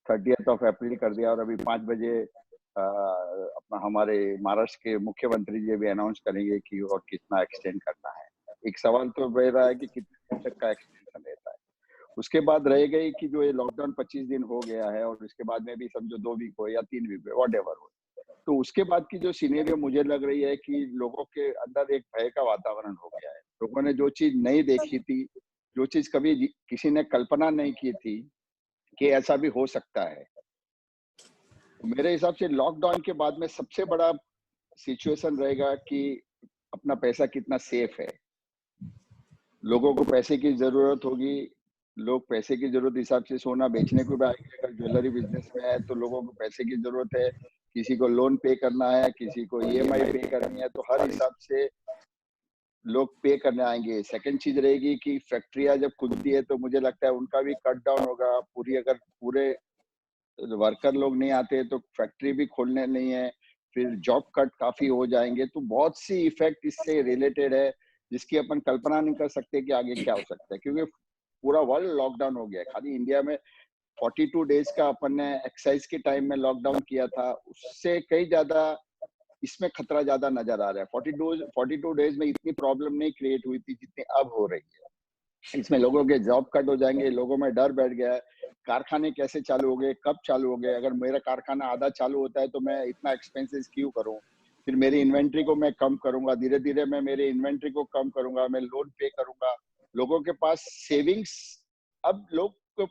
30 अप्रैल कर दिया और अभी 5 बजे अपना हमारे महाराष्ट्र के मुख्यमंत्री जी भी अनाउंस करेंगे कि और कितना एक्सटेंड करना है। एक सवाल तो रह रहा है कि कितने तक का एक्सटेंशन रहता है। उसके बाद रह गई कि जो ये लॉकडाउन 25 दिन हो गया है और उसके बाद में भी समझो 2 वीक हो या 3 वीक हो, व्हाटएवर हो, तो उसके बाद की जो सिनेरियो मुझे लग रही है कि लोगों के अंदर एक भय का वातावरण हो गया है। लोगों ने जो चीज नहीं देखी थी, जो चीज कभी किसी ने कल्पना नहीं की थी कि ऐसा भी हो सकता है, मेरे हिसाब से लॉकडाउन के बाद में सबसे बड़ा सिचुएशन रहेगा कि अपना पैसा कितना सेफ है। लोगों को पैसे की जरूरत होगी, लोग पैसे की जरूरत हिसाब से सोना बेचने को भी आएंगे। अगर ज्वेलरी बिजनेस में है तो लोगों को पैसे की जरूरत है, किसी को लोन पे करना है, किसी को ईएमआई पे करनी है, तो हर हिसाब से लोग पे करने आएंगे। सेकंड चीज रहेगी कि फैक्ट्रियां जब खुलती है तो मुझे लगता है उनका भी कट डाउन होगा। अगर पूरे वर्कर लोग नहीं आते तो फैक्ट्री भी खोलने नहीं है, फिर जॉब कट काफी हो जाएंगे। तो बहुत सी इफेक्ट इससे रिलेटेड है जिसकी अपन कल्पना नहीं कर सकते कि आगे क्या हो सकता है, क्योंकि पूरा वर्ल्ड लॉकडाउन हो गया है। खाली इंडिया में 42 डेज का अपन ने एक्साइज के टाइम में लॉकडाउन किया था, उससे कई ज्यादा इसमें खतरा ज्यादा नजर आ रहा है। 42 डेज में इतनी प्रॉब्लम नहीं क्रिएट हुई थी जितनी अब हो रही है। इसमें लोगों के जॉब कट हो जाएंगे, लोगों में डर बैठ गया है, कारखाने कैसे चालू हो गए, कब चालू हो गए। अगर मेरा कारखाना आधा चालू होता है तो मैं इतना एक्सपेंसेस क्यों करूं, फिर मेरी इन्वेंट्री को मैं कम करूंगा, धीरे धीरे मैं मेरे इन्वेंट्री को कम करूंगा, मैं लोन पे करूंगा। लोगों के पास सेविंग्स, अब लोग को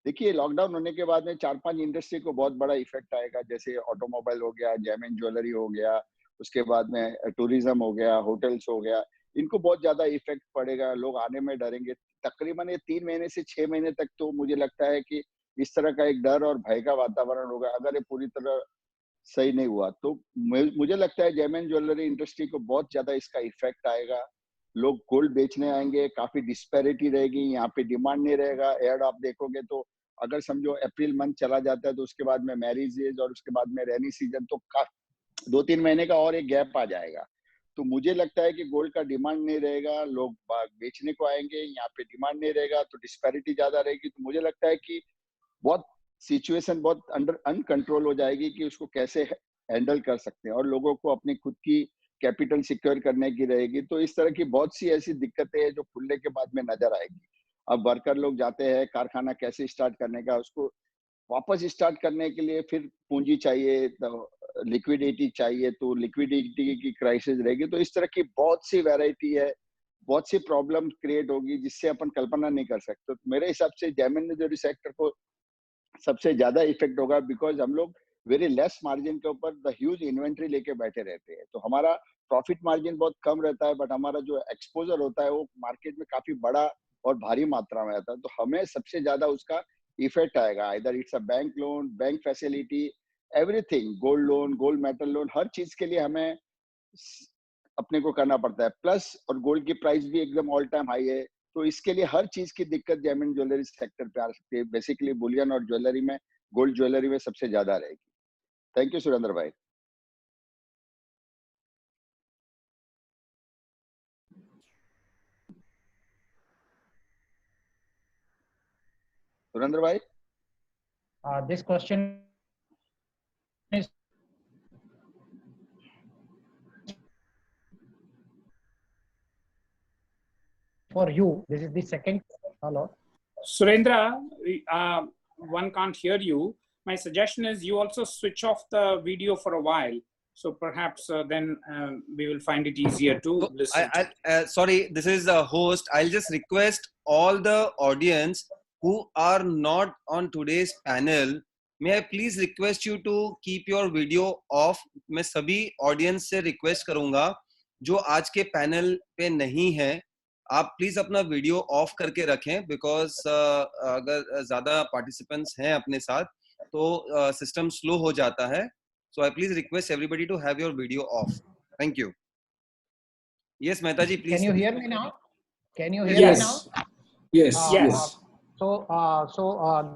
देखिए लॉकडाउन होने के बाद में 4-5 इंडस्ट्री को बहुत बड़ा इफेक्ट आएगा, जैसे ऑटोमोबाइल हो गया, जेम एंड ज्वेलरी हो गया, उसके बाद में टूरिज्म हो गया, होटल्स हो गया, इनको बहुत ज्यादा इफेक्ट पड़ेगा। लोग आने में डरेंगे। तकरीबन ये 3 महीने से 6 महीने तक तो मुझे लगता है कि इस तरह का एक डर और भय का वातावरण होगा। अगर ये पूरी तरह सही नहीं हुआ तो मुझे लगता है जेम एंड ज्वेलरी इंडस्ट्री को बहुत ज्यादा इसका इफेक्ट आएगा। लोग गोल्ड बेचने आएंगे, काफी डिस्पैरिटी रहेगी, यहाँ पे डिमांड नहीं रहेगा। एड आप देखोगे तो अगर समझो अप्रैल मंथ चला जाता है तो उसके बाद में मैरिजेज और उसके बाद में रेनी सीजन, तो 2-3 महीने का और एक गैप आ जाएगा। तो मुझे लगता है कि गोल्ड का डिमांड नहीं रहेगा, लोग बेचने को आएंगे, यहाँ पे डिमांड नहीं रहेगा तो डिस्पैरिटी ज्यादा रहेगी। तो मुझे लगता है कि बहुत सिचुएशन बहुत अंडर अनकंट्रोल हो जाएगी कि उसको कैसे हैंडल कर सकते हैं, और लोगों को अपनी खुद की कैपिटल सिक्योर करने की रहेगी। तो इस तरह की बहुत सी ऐसी दिक्कतें हैं जो खुलने के बाद में नजर आएगी। अब वर्कर लोग जाते हैं, कारखाना कैसे स्टार्ट करने का, उसको वापस स्टार्ट करने के लिए फिर पूंजी चाहिए, तो लिक्विडिटी चाहिए, तो लिक्विडिटी की क्राइसिस रहेगी। तो इस तरह की बहुत सी वैरायटी है, बहुत सी प्रॉब्लम क्रिएट होगी जिससे अपन कल्पना नहीं कर सकते। तो मेरे हिसाब से जेम एंड सेक्टर को सबसे ज्यादा इफेक्ट होगा, बिकॉज हम लोग वेरी लेस मार्जिन के ऊपर द ह्यूज इन्वेंट्री लेके बैठे रहते हैं। तो हमारा प्रॉफिट मार्जिन बहुत कम रहता है, बट हमारा जो एक्सपोजर होता है वो मार्केट में काफी बड़ा और भारी मात्रा में आता है। तो हमें सबसे ज्यादा उसका इफेक्ट आएगा। इधर it's a bank loan, bank facility, everything, gold loan, gold metal loan, हर चीज के लिए हमें अपने को करना पड़ता है। प्लस और गोल्ड की प्राइस भी एकदम ऑल टाइम हाई है, तो इसके लिए हर चीज की दिक्कत जेम ज्वेलरी सेक्टर पे आ सकती है। बेसिकली बुलियन और ज्वेलरी में, गोल्ड ज्वेलरी में सबसे ज्यादा रहेगी। थैंक यू सुरेंद्र भाई। सुरेंद्र भाई, This question is for you. This is the second. Hello. Surendra, one can't hear you. My suggestion is you also switch off the video for a while. So perhaps then we will find it easier to listen. Sorry, this is the host. I'll just request all the audience who are not on today's panel, may I please request you to keep your video off. मैं सभी audience से request करूँगा जो आज के panel पे नहीं है, आप प्लीज अपना वीडियो ऑफ करके रखें, बिकॉज अगर ज्यादा पार्टिसिपेंट्स हैं अपने साथ तो सिस्टम स्लो हो जाता है. So I please request everybody to have your video off. Thank you. Yes Mehta ji, please. Can you hear me now? Can you hear me now? Yes. So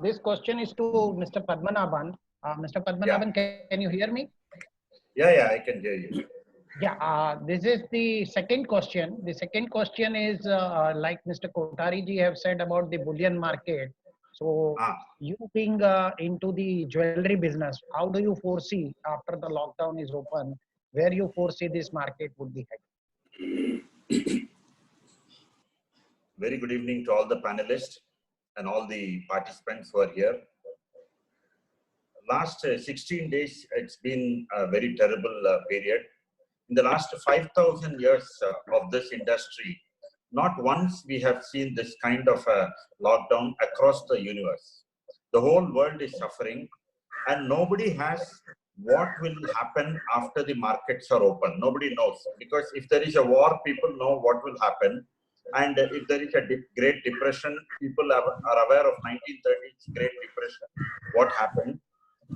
this question is to Mr. Padmanabhan. Mr. Padmanabhan, can you hear me? Yeah, I can hear you. Yeah, this is the second question. The second question is like Mr. Kothari ji have said about the bullion market. So Ah, you being into the jewelry business, how do you foresee after the lockdown is open, where you foresee this market would be heading? very good evening to all the panelists and all the participants who are here. Last 16 days, it's been a very terrible period. In the last 5,000 years of this industry, not once we have seen this kind of a lockdown across the universe. The whole world is suffering, and nobody has what will happen after the markets are open. Nobody knows, because if there is a war, people know what will happen. And if there is a Great Depression, people are aware of 1930s Great Depression, what happened.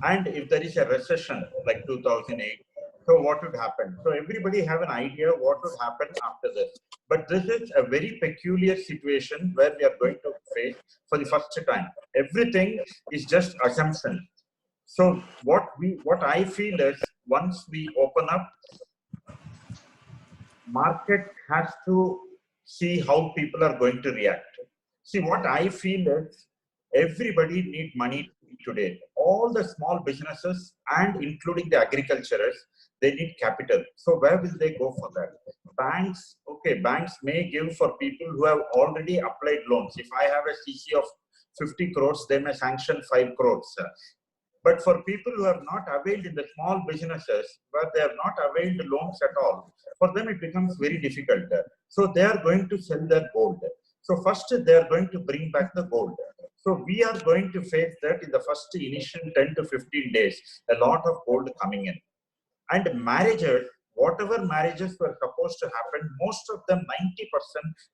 And if there is a recession like 2008, so what would happen? So everybody have an idea what would happen after this. But this is a very peculiar situation where we are going to face for the first time. Everything is just assumption. So what I feel is, once we open up, market has to see how people are going to react. See, what I feel is, everybody need money today. All the small businesses and including the agriculturists, they need capital. So where will they go for that? Banks, okay, banks may give for people who have already applied loans. If I have a CC of 50 crores, they may sanction 5 crores. But for people who have not availed in the small businesses, where they have not availed loans at all, for them it becomes very difficult. So they are going to sell their gold. So first they are going to bring back the gold. So we are going to face that in the first initial 10 to 15 days, a lot of gold coming in. And marriages, whatever marriages were supposed to happen, most of them, 90%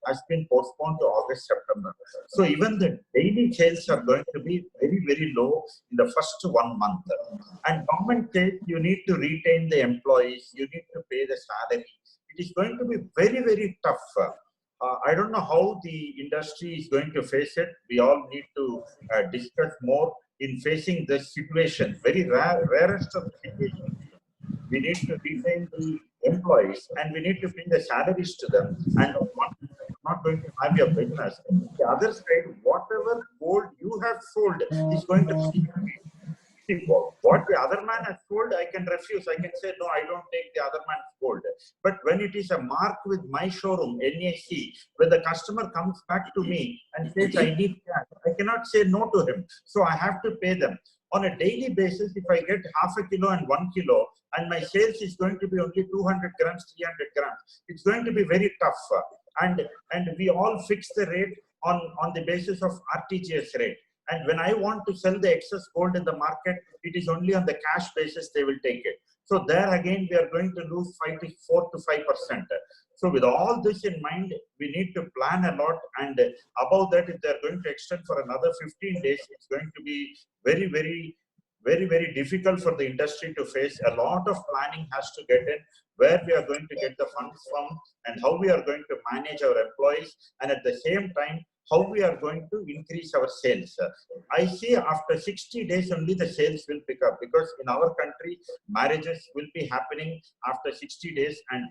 has been postponed to August, September. So even the daily sales are going to be very, very low in the first 1 month. And government says you need to retain the employees, you need to pay the salary. It is going to be very, very tough. I don't know how the industry is going to face it. We all need to discuss more in facing this situation, very rarest of situations. We need to retain the employees and we need to pay the salaries to them. And not going to have your business. The other side, whatever gold you have sold is going to be. What the other man has sold, I can refuse. I can say, no, I don't take the other man's gold. But when it is a mark with my showroom, NAC, when the customer comes back to me and says, I need cash, I cannot say no to him. So I have to pay them. On a daily basis, if I get half a kilo and 1 kilo, and my sales is going to be only 200 grams, 300 grams, it's going to be very tough. And we all fix the rate on the basis of RTGS rate. And when I want to sell the excess gold in the market, it is only on the cash basis they will take it. So there again, we are going to lose 4 to 5%. So with all this in mind, we need to plan a lot. And above that, if they are going to extend for another 15 days, it's going to be very, very difficult for the industry to face. A lot of planning has to get in, where we are going to get the funds from and how we are going to manage our employees, and at the same time, how we are going to increase our sales. I see after 60 days only the sales will pick up, because in our country, marriages will be happening after 60 days and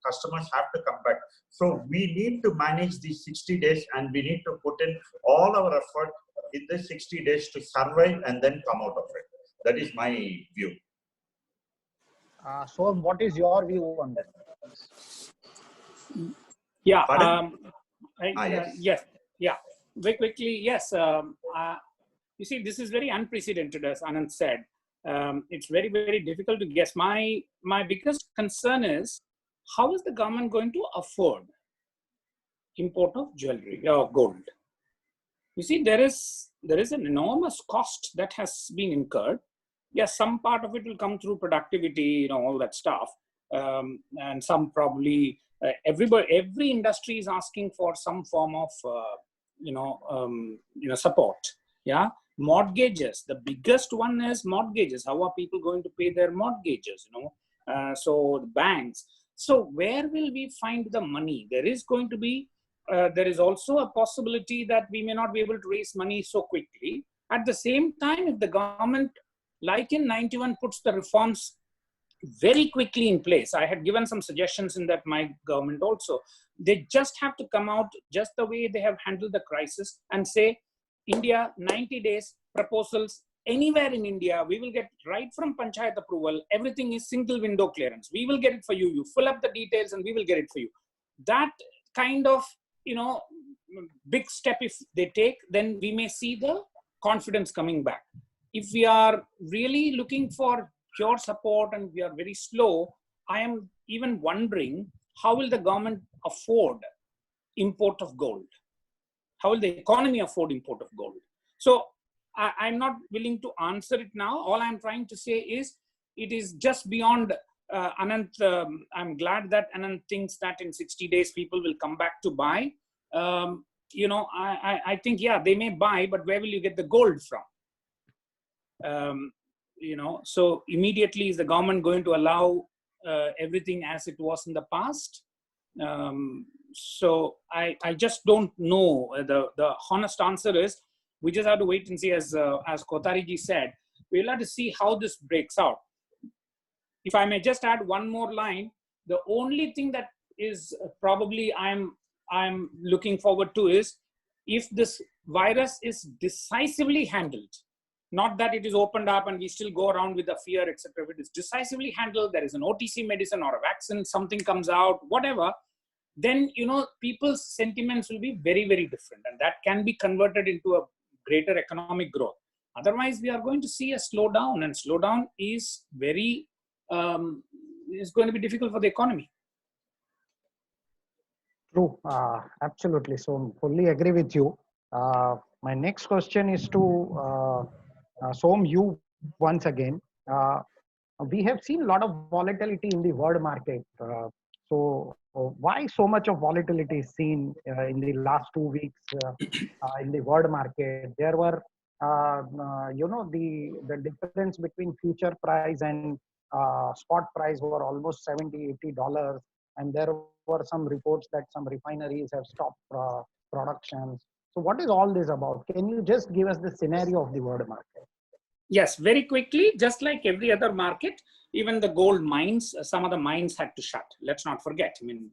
customers have to come back. So we need to manage these 60 days and we need to put in all our effort in this 60 days to survive and then come out of it. That is my view. So what is your view on this? Yeah. Yes. Yeah. Very quickly, yes. You see, this is very unprecedented, as Anand said. It's very, very difficult to guess. My biggest concern is, how is the government going to afford import of jewelry or gold? You see, there is an enormous cost that has been incurred. Yes, some part of it will come through productivity, all that stuff, and some probably every industry is asking for some form of support. Yeah, mortgages. The biggest one is mortgages. How are people going to pay their mortgages? So the banks. So where will we find the money? There is going to be. There is also a possibility that we may not be able to raise money so quickly. At the same time, if the government, like in 91, puts the reforms very quickly in place, I had given some suggestions in that my government also, they just have to come out just the way they have handled the crisis and say, India, 90 days proposals anywhere in India, we will get right from Panchayat approval. Everything is single window clearance. We will get it for you. You fill up the details and we will get it for you. That kind of, big step if they take, then we may see the confidence coming back. If we are really looking for pure support and we are very slow, I am even wondering, how will the government afford import of gold? How will the economy afford import of gold? So I'm not willing to answer it now. All I'm trying to say is, it is just beyond Anant. I'm glad that Anant thinks that in 60 days people will come back to buy. I think, yeah, they may buy, but where will you get the gold from? So immediately, is the government going to allow everything as it was in the past? So I just don't know. The honest answer is, we just have to wait and see, as Kothari ji said, we'll have to see how this breaks out. If I may just add one more line, the only thing that is probably I'm looking forward to is, if this virus is decisively handled, not that it is opened up and we still go around with the fear, etc. If it is decisively handled, there is an OTC medicine or a vaccine, something comes out, whatever, then, people's sentiments will be very, very different. And that can be converted into a greater economic growth. Otherwise, we are going to see a slowdown, and slowdown is very, is going to be difficult for the economy. True, absolutely. So fully agree with you. My next question is to Som, you once again. We have seen a lot of volatility in the world market. So why so much of volatility is seen in the last 2 weeks in the world market? There were, the difference between future price and spot price were almost $70-80, and there were some reports that some refineries have stopped production. So what is all this about? Can you just give us the scenario of the world market? Yes, very quickly, just like every other market, even the gold mines, some of the mines had to shut. Let's not forget. I mean,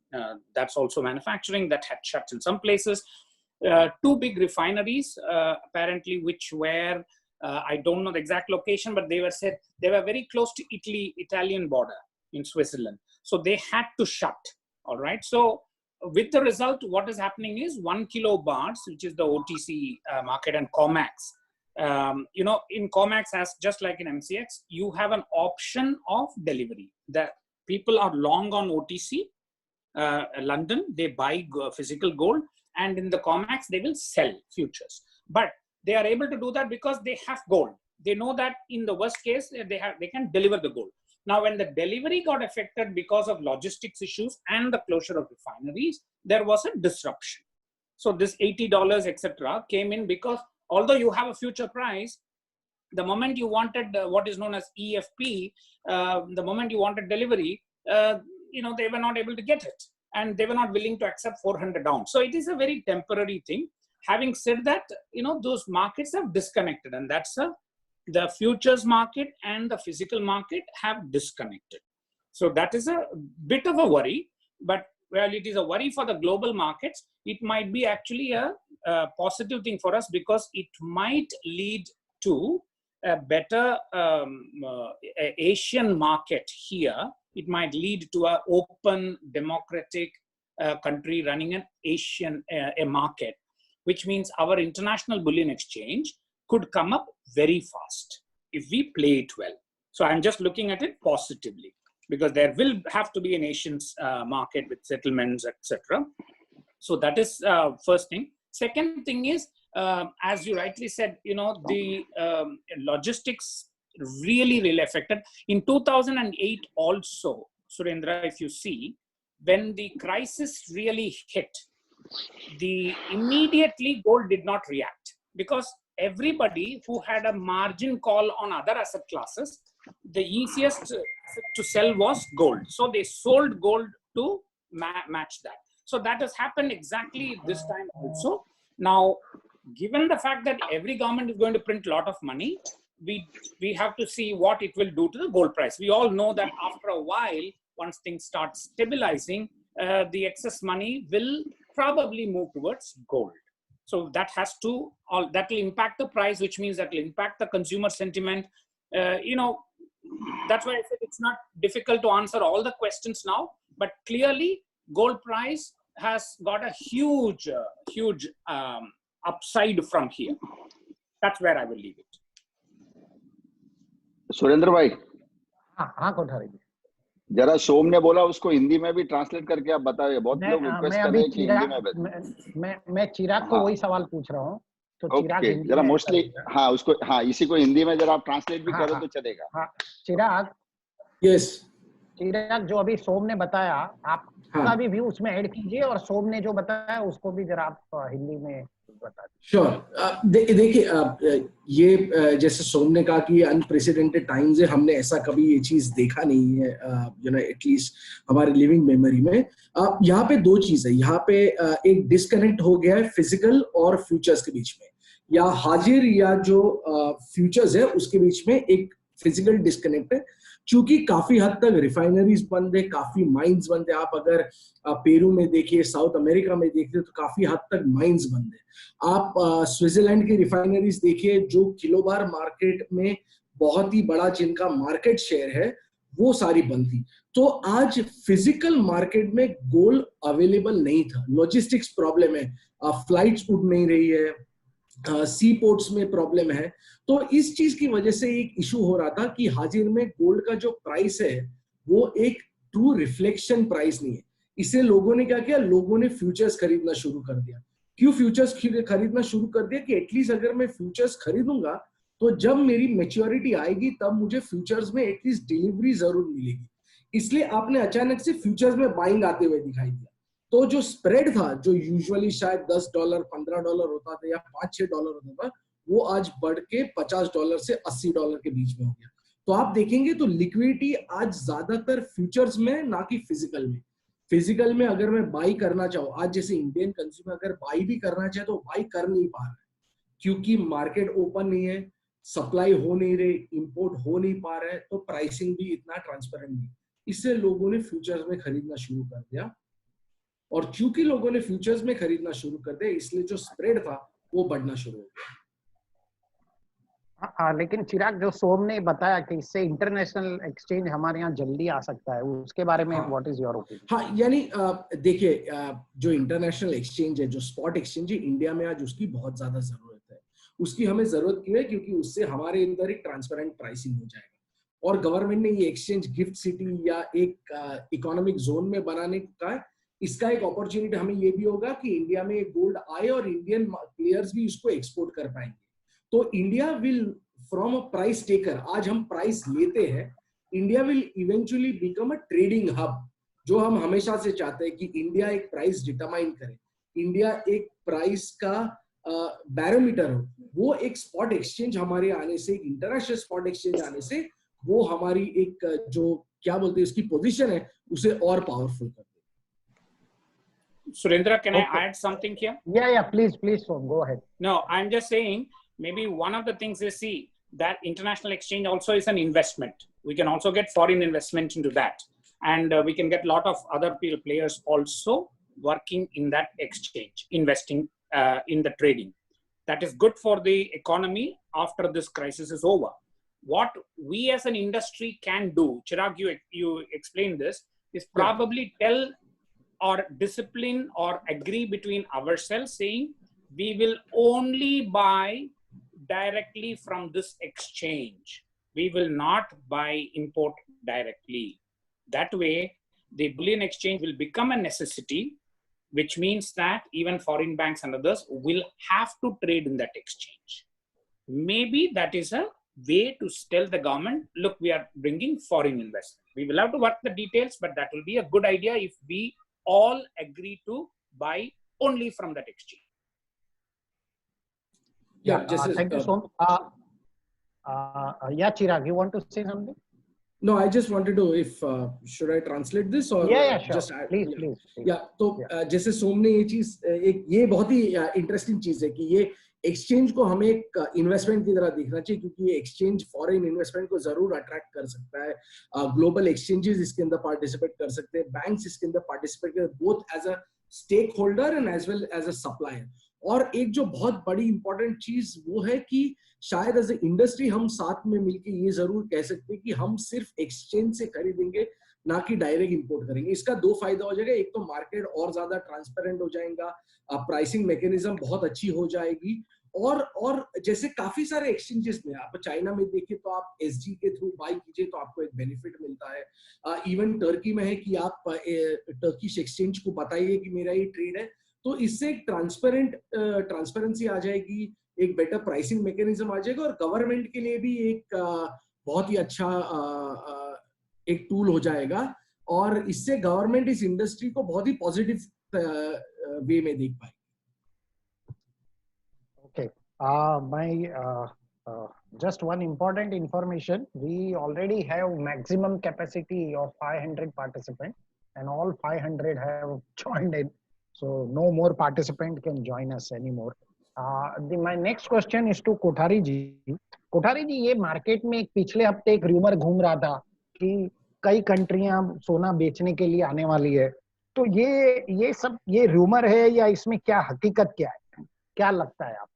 that's also manufacturing that had shut in some places. 2 big refineries, apparently, which were, I don't know the exact location, but they were said they were very close to Italian border in Switzerland. So they had to shut. All right. So with the result, what is happening is 1 kilobars, which is the OTC market, and COMEX. In COMEX, as just like in MCX, you have an option of delivery. That people are long on OTC, London, they buy physical gold, and in the COMEX, they will sell futures. But they are able to do that because they have gold. They know that in the worst case, they can deliver the gold. Now, when the delivery got affected because of logistics issues and the closure of refineries, there was a disruption. So this $80, etc., came in because although you have a future price, the moment you wanted what is known as EFP, the moment you wanted delivery, they were not able to get it, and they were not willing to accept 400 down. So it is a very temporary thing. Having said that, those markets have disconnected, and that's the futures market and the physical market have disconnected. So that is a bit of a worry, but while it is a worry for the global markets, it might be actually a positive thing for us, because it might lead to a better Asian market here. It might lead to an open, democratic country running an Asian market, which means our international bullion exchange could come up very fast if we play it well. So I'm just looking at it positively, because there will have to be an Asian market with settlements, etc. So that is first thing. Second thing is, as you rightly said, the logistics really affected. In 2008 also, Surendra, if you see, when the crisis really hit, immediately gold did not react, because everybody who had a margin call on other asset classes, the easiest to sell was gold. So they sold gold to match that. So that has happened exactly this time also. Now, given the fact that every government is going to print a lot of money, we have to see what it will do to the gold price. We all know that after a while, once things start stabilizing, the excess money will probably move towards gold. So that has to, that will impact the price, which means that will impact the consumer sentiment. You know, that's why I said it's not difficult to answer all the questions now, but clearly gold price has got a huge, huge upside from here. That's where I will leave it. Surendra भाई, हाँ कोठारी जी, जरा सोम ने बोला उसको हिंदी में भी translate करके आप बताइए। बहुत लोग रिक्वेस्ट कर रहे हैं कि हिंदी में मैं चिराग को वही सवाल पूछ रहा हूँ, तो चिराग ओके, जरा मोस्टली हाँ उसको, हाँ इसी को हिंदी में जरा आप ट्रांसलेट भी करो तो चलेगा। हाँ चिराग, यस चिराग जो अभी सोम ने बताया आपका भी व्यू उसमें ऐड कीजिए, और सोम ने जो बताया उसको भी जरा आप हिंदी में बता दीजिए। श्योर। देखिए ये जैसे सोम ने कहा कि अनप्रेसिडेंटेड टाइम्स है, हमने ऐसा कभी ये चीज देखा नहीं है, यू नो एटलीस्ट हमारे लिविंग मेमोरी में। यहाँ पे दो चीज है, यहाँ पे एक डिस्कनेक्ट हो गया है फिजिकल और फ्यूचर्स के बीच में, या हाजिर या जो फ्यूचर्स है उसके बीच में एक फिजिकल डिस्कनेक्ट है, क्योंकि काफी हद तक रिफाइनरीज बंद है, काफी माइंस बंद है। आप अगर पेरू में देखिए, साउथ अमेरिका में देखिए तो काफी हद तक माइंस बंद है। आप स्विट्जरलैंड की रिफाइनरीज देखिए जो किलोबार मार्केट में बहुत ही बड़ा जिनका मार्केट शेयर है, वो सारी बंद थी। तो आज फिजिकल मार्केट में गोल्ड अवेलेबल नहीं था, लॉजिस्टिक्स प्रॉब्लम है, फ्लाइट्स उड़ नहीं रही है, सी पोर्ट्स में प्रॉब्लम है। तो इस चीज की वजह से एक इशू हो रहा था कि हाजिर में गोल्ड का जो प्राइस है वो एक ट्रू रिफ्लेक्शन प्राइस नहीं है। इससे लोगों ने क्या किया, लोगों ने फ्यूचर्स खरीदना शुरू कर दिया। क्यों फ्यूचर्स खरीदना शुरू कर दिया कि एटलीस्ट अगर मैं फ्यूचर्स खरीदूंगा तो जब मेरी मैच्योरिटी आएगी तब मुझे फ्यूचर्स में एटलीस्ट डिलीवरी जरूर मिलेगी। इसलिए आपने अचानक से फ्यूचर्स में बाइंग आते हुए दिखाई दिया। तो जो स्प्रेड था, जो यूजुअली शायद $10 $15 होता था या $5-6 होता था, वो आज बढ़ के $50 से $80 के बीच में हो गया। तो आप देखेंगे तो लिक्विडिटी आज ज्यादातर फ्यूचर्स में, ना कि फिजिकल में। फिजिकल में अगर मैं बाई करना चाहूँ, आज जैसे इंडियन कंज्यूमर अगर बाई भी करना चाहे तो बाई कर नहीं पा रहा है, क्योंकि मार्केट ओपन नहीं है, सप्लाई हो नहीं रही, इंपोर्ट हो नहीं पा रहा है, तो प्राइसिंग भी इतना ट्रांसपेरेंट नहीं। इससे लोगों ने फ्यूचर्स में खरीदना शुरू कर दिया, और क्योंकि लोगों ने फ्यूचर्स में खरीदना शुरू कर दिया इसलिए जो स्प्रेड था वो बढ़ना शुरू हो गया। लेकिन चिराग, जो सोम ने बताया कि इससे इंटरनेशनल एक्सचेंज हमारे यहाँ जल्दी आ सकता है, उसके बारे में व्हाट इज योर ओपिनियन? हाँ, यानी देखिए जो इंटरनेशनल एक्सचेंज है, जो स्पॉट एक्सचेंज है, इंडिया में आज उसकी बहुत ज्यादा जरूरत है। उसकी हमें जरूरत क्यों है? क्योंकि उससे हमारे अंदर एक ट्रांसपेरेंट प्राइसिंग हो जाएगा, और गवर्नमेंट ने ये एक्सचेंज गिफ्ट सिटी या एक इकोनॉमिक जोन में बनाने का, इसका एक अपॉर्चुनिटी हमें ये भी होगा कि इंडिया में गोल्ड आए और इंडियन प्लेयर्स भी इसको एक्सपोर्ट कर पाएंगे। तो India will from a price taker, आज हम प्राइस लेते हैं, India will eventually become a trading hub, जो हम हमेशा से चाहते हैं कि इंडिया एक प्राइस डिटरमाइन करे, इंडिया एक प्राइस का बैरोमीटर हो। वो एक स्पॉट एक्सचेंज हमारे आने से, एक इंटरनेशनल स्पॉट एक्सचेंज आने से, वो हमारी एक जो क्या बोलते हैं उसकी पोजीशन है उसे और पावरफुल कर। Surendra, can I add something here? Yeah, please, Som, go ahead. No, I'm just saying, maybe one of the things is, see, that international exchange also is an investment. We can also get foreign investment into that. And we can get a lot of other players also working in that exchange, investing in the trading. That is good for the economy after this crisis is over. What we as an industry can do, Chirag, you explained this, is probably tell or discipline or agree between ourselves, saying we will only buy directly from this exchange. We will not buy import directly. That way, the bullion exchange will become a necessity, which means that even foreign banks and others will have to trade in that exchange. Maybe that is a way to tell the government, look, we are bringing foreign investment. We will have to work the details, but that will be a good idea if we all agree to buy only from that exchange. Yeah, thank you so much. Yeah, Chirag, you want to say something? No, I just wanted to, if should I translate this or sure. Just add, please. Yeah, तो जैसे सोम ने ये चीज, एक ये बहुत ही interesting चीज है कि ये एक्सचेंज को हमें एक इन्वेस्टमेंट की तरह देखना चाहिए, क्योंकि ये एक्सचेंज फॉरेन इन्वेस्टमेंट को जरूर अट्रैक्ट कर सकता है। ग्लोबल एक्सचेंजेस इसके अंदर पार्टिसिपेट कर सकते हैं, बैंक्स इसके अंदर पार्टिसिपेट कर, both as a stakeholder and as well as a supplier. और एक जो बहुत बड़ी इंपॉर्टेंट चीज वो है कि शायद एज ए इंडस्ट्री हम साथ में मिलकर ये जरूर कह सकते हैं कि हम सिर्फ एक्सचेंज से खरीदेंगे, ना कि डायरेक्ट इंपोर्ट करेंगे। इसका दो फायदा हो जाएगा, एक तो मार्केट और ज्यादा ट्रांसपेरेंट हो जाएगा, प्राइसिंग मैकेनिज्म बहुत अच्छी हो जाएगी, और जैसे काफी सारे एक्सचेंजेस में आप चाइना में देखिए तो आप एसजी के थ्रू बाई कीजिए तो आपको एक बेनिफिट मिलता है। इवन टर्की में है कि आप टर्किश एक्सचेंज को बताइए कि मेरा ये ट्रेड है, तो इससे एक ट्रांसपेरेंसी आ जाएगी, एक बेटर प्राइसिंग मैकेनिज्म आ जाएगा, और गवर्नमेंट के लिए भी एक बहुत ही अच्छा एक टूल हो जाएगा, और इससे गवर्नमेंट इस इंडस्ट्री को बहुत ही पॉजिटिव वे में देख पाएगी। Okay. Just one important information. We already have maximum capacity of 500 participants, and all 500 have joined in. So no more participant can join us anymore. My next question is to Kothari जी. कोठारी जी, ये market में पिछले हफ्ते एक rumour घूम रहा था कि कई कंट्रियां सोना बेचने के लिए आने वाली है, तो ये सब ये रूमर है या इसमें क्या हकीकत क्या है, क्या लगता है आपको?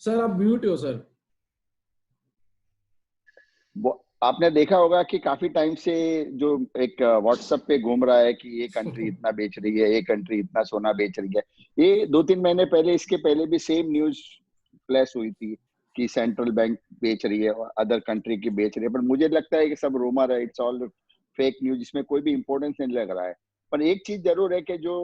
सर आप म्यूट हो सर। आपने देखा होगा कि काफी टाइम से जो एक व्हाट्सएप पे घूम रहा है कि ये कंट्री इतना बेच रही है, ये कंट्री इतना सोना बेच रही है। ये 2-3 महीने पहले, इसके पहले भी सेम न्यूज फ्लैश हुई थी कि सेंट्रल बैंक बेच रही है और अदर कंट्री की बेच रही है, पर मुझे लगता है कि सब रूमर है, इट्स ऑल फेक न्यूज, इसमें कोई भी इंपॉर्टेंस नहीं लग रहा है। पर एक चीज जरूर है कि जो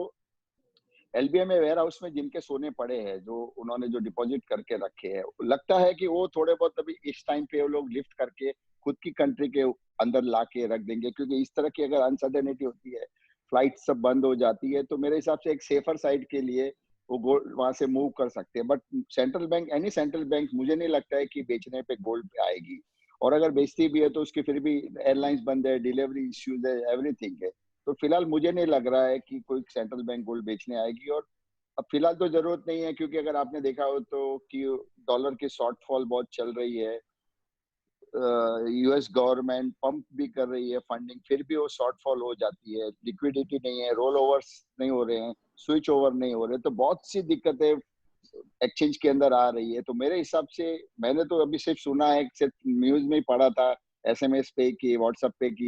एलबीए में वेयर हाउस में जिनके सोने पड़े हैं, जो उन्होंने जो डिपॉजिट करके रखे हैं, लगता है कि वो थोड़े बहुत अभी इस टाइम पे वो लोग लिफ्ट करके खुद की कंट्री के अंदर ला के रख देंगे, क्योंकि इस तरह की अगर अनसर्टेनिटी होती है, फ्लाइट सब बंद हो जाती है, तो मेरे हिसाब से एक सेफर साइड के लिए वो गोल्ड वहां से मूव कर सकते हैं। But central bank, any central bank, मुझे नहीं लगता है कि बेचने पे गोल्ड पे आएगी, और अगर बेचती भी है तो उसकी फिर भी एयरलाइंस बंद है, डिलीवरी इश्यूज है, एवरीथिंग है। तो फिलहाल मुझे नहीं लग रहा है कि कोई सेंट्रल बैंक गोल्ड बेचने आएगी, और अब फिलहाल तो जरूरत नहीं है, क्योंकि अगर आपने देखा हो तो कि डॉलर की शॉर्टफॉल बहुत चल रही है, यूएस गवर्नमेंट पंप भी कर रही है फंडिंग, फिर भी वो शॉर्टफॉल हो जाती है, लिक्विडिटी नहीं है, रोल ओवर्स नहीं हो रहे हैं, स्विच ओवर नहीं हो रहे, तो बहुत सी दिक्कतें एक्सचेंज के अंदर आ रही है। तो मेरे हिसाब से, मैंने तो अभी सिर्फ सुना है, सिर्फ न्यूज में ही पढ़ा था एसएमएस पे कि व्हाट्सएप पे कि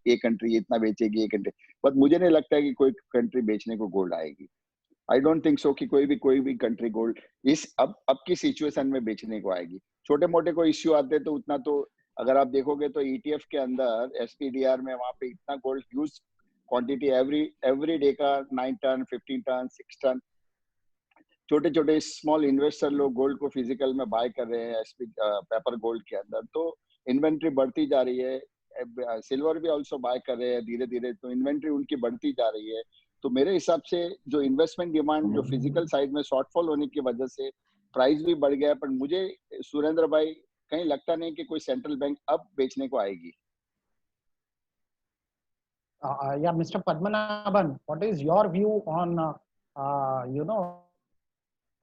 ये कंट्री इतना बेचेगी, ये कंट्री, बट मुझे नहीं लगता है कि कोई कंट्री बेचने को गोल्ड आएगी। आई डोंट थिंक सो कि कोई भी कंट्री गोल्ड इस अब की सिचुएशन में बेचने को आएगी। छोटे मोटे कोई इश्यू आते तो उतना तो, अगर आप देखोगे तो ईटीएफ के अंदर एसपीडीआर में वहां पे इतना gold huge quantity every day का 9 टन 15 टन 6 टन, छोटे छोटे स्मॉल इन्वेस्टर लोग गोल्ड को फिजिकल में बाय कर रहे हैं एसपी पेपर गोल्ड के अंदर, तो इन्वेंट्री बढ़ती जा रही है। सिल्वर भी ऑल्सो बाय कर रहे हैं धीरे धीरे, तो इन्वेंट्री उनकी बढ़ती जा रही है। तो मेरे हिसाब से जो इन्वेस्टमेंट डिमांड जो फिजिकल साइड में शॉर्टफॉल होने की वजह से प्राइस भी बढ़ गया है, पर मुझे सुरेंद्र भाई कहीं लगता नहीं कि कोई सेंट्रल बैंक अब बेचने को आएगी। Yeah, Mr. Padmanabhan, what is your view on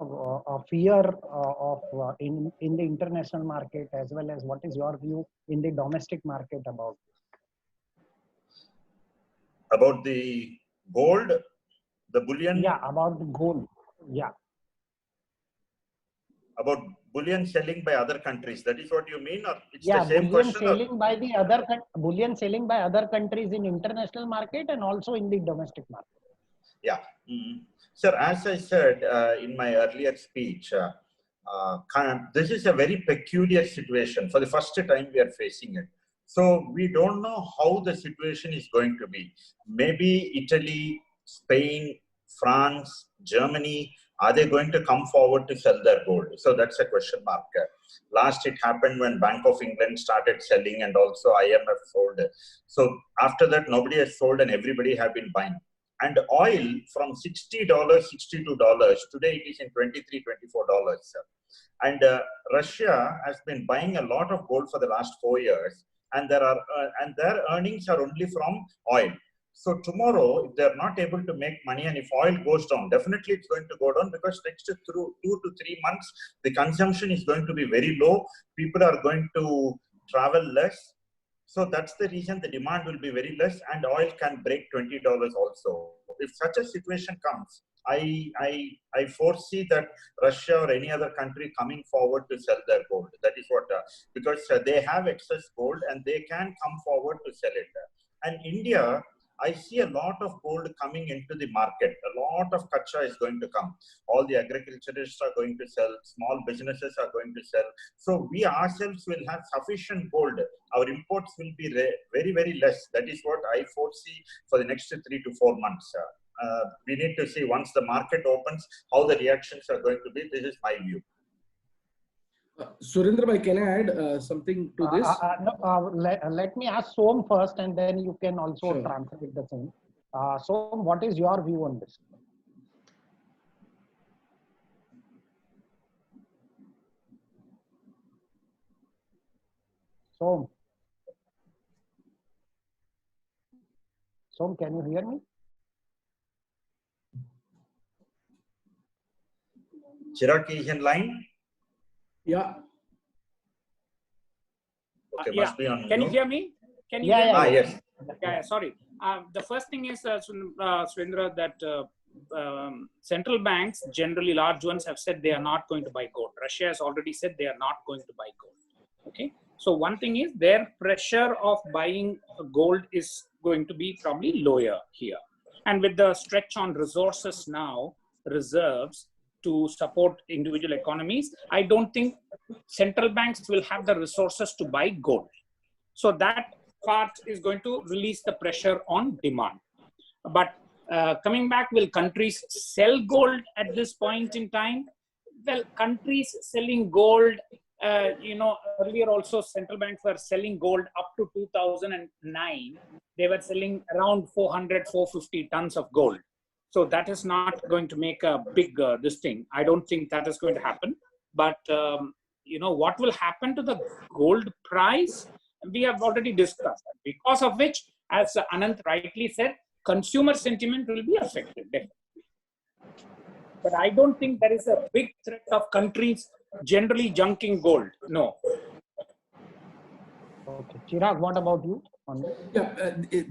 a fear of in the international market, as well as what is your view in the domestic market about the gold, the bullion? Yeah, about the gold. Yeah. About bullion selling by other countries. That is what you mean, or it's Yeah, the same bullion question? Selling by the bullion selling by other countries in international market and also in the domestic market. Yeah. Mm-hmm. Sir, as I said in my earlier speech, this is a very peculiar situation. For the first time we are facing it. So we don't know how the situation is going to be. Maybe Italy, Spain, France, Germany, are they going to come forward to sell their gold? So that's a question mark. Last it happened when Bank of England started selling, and also IMF sold. So after that, nobody has sold and everybody have been buying. And oil from $60, $62, today it is in $23, $24. And Russia has been buying a lot of gold for the last 4 years, and their earnings are only from oil. So tomorrow, if they are not able to make money, and if oil goes down, definitely it's going to go down, because next 2 to 3 months, the consumption is going to be very low. People are going to travel less. So that's the reason the demand will be very less, and oil can break $20 also. If such a situation comes, I foresee that Russia or any other country coming forward to sell their gold. That is what, because they have excess gold and they can come forward to sell it. And India, I see a lot of gold coming into the market. A lot of kacha is going to come. All the agriculturists are going to sell. Small businesses are going to sell. So we ourselves will have sufficient gold. Our imports will be very, very less. That is what I foresee for the next 3 to 4 months. We need to see once the market opens, how the reactions are going to be. This is my view. Surendra bhai, can I add something to this? No, let me ask Som first, and then you can also Sure. translate the same. Som, what is your view on this? Som, can you hear me? Chirag is in line? Yeah. Okay, Yeah. must be on Can you mute. hear me? Can you Yeah, hear me? Yes. Yeah, sorry. The first thing is, Surendra, that central banks, generally large ones, have said they are not going to buy gold. Russia has already said they are not going to buy gold. Okay. So one thing is their pressure of buying gold is going to be probably lower here. And with the stretch on resources now, reserves to support individual economies, I don't think central banks will have the resources to buy gold. So that part is going to release the pressure on demand. But coming back, will countries sell gold at this point in time? Well, countries selling gold, earlier also central banks were selling gold up to 2009. They were selling around 400, 450 tons of gold. So that is not going to make a big this thing. I don't think that is going to happen. But, what will happen to the gold price? We have already discussed, because of which, as Anant rightly said, consumer sentiment will be affected. But I don't think there is a big threat of countries generally junking gold. No. Okay. Chirag, what about you on this?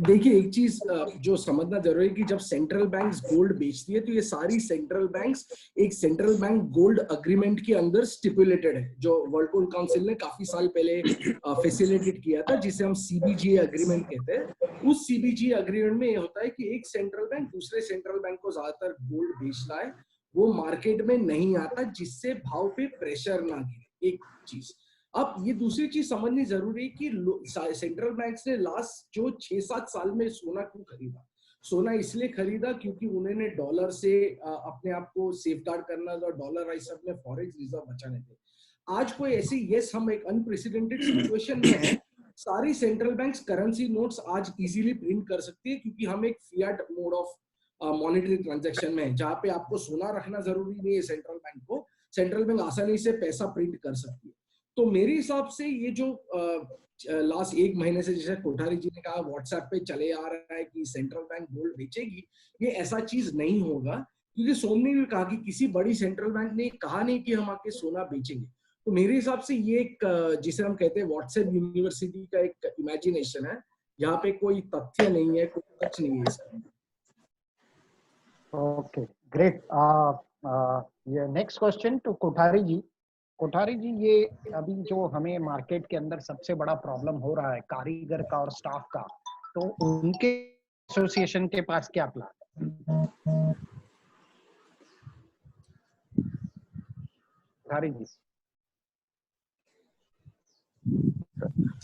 देखिए एक चीज जो समझना जरूरी है कि जब central banks gold बेचती है तो ये सारी सेंट्रल बैंक्स एक सेंट्रल बैंक गोल्ड अग्रीमेंट के अंदर स्टिपुलेटेड है, जो वर्ल्ड गोल्ड काउंसिल ने काफी साल पहले फैसिलिटेट किया था, जिसे हम सीबीजीए अग्रीमेंट कहते हैं। उस सीबीजीए अग्रीमेंट में ये होता है कि एक सेंट्रल बैंक दूसरे सेंट्रल बैंक को ज्यादातर गोल्ड बेचता है, वो मार्केट में नहीं आता जिससे भाव पे प्रेशर ना गिरे। एक चीज। अब ये दूसरी चीज समझनी जरूरी है कि सेंट्रल बैंक्स ने लास्ट जो 6-7 साल में सोना क्यों खरीदा। सोना इसलिए खरीदा क्योंकि उन्होंने डॉलर से अपने आप को सेफगार्ड करना था, डॉलराइज अपने फॉरेक्स रिजर्व बचाने थे। आज कोई ऐसी हम एक अनप्रेसिडेंटेड सिचुएशन में है, सारी सेंट्रल बैंक्स करेंसी नोट्स आज इजीली प्रिंट कर सकती है क्योंकि हम एक Fiat mode of monetary transaction में है, जहां पे आपको सोना रखना जरूरी नहीं है। सेंट्रल बैंक को सेंट्रल बैंक आसानी से पैसा प्रिंट कर सकती है। तो मेरे हिसाब से ये जो लास्ट 1 महीने से जैसे कोठारी जी ने कहा व्हाट्सएप पे चले आ रहा है कि सेंट्रल बैंक गोल्ड बेचेगी, ये ऐसा चीज नहीं होगा क्योंकि सोम ने भी कहा कि किसी बड़ी सेंट्रल बैंक ने कहा नहीं कि हम आके सोना बेचेंगे। तो मेरे हिसाब से ये एक जिसे हम कहते हैं व्हाट्सएप यूनिवर्सिटी का एक इमेजिनेशन है, यहाँ पे कोई तथ्य नहीं है, कोई सच नहीं है इसका। Okay, great. ये नेक्स्ट क्वेश्चन टू कोठारी जी। कोठारी जी, ये अभी जो हमें मार्केट के अंदर सबसे बड़ा प्रॉब्लम हो रहा है कारीगर का और स्टाफ का, तो उनके एसोसिएशन के पास क्या प्लान है? कोठारी जी।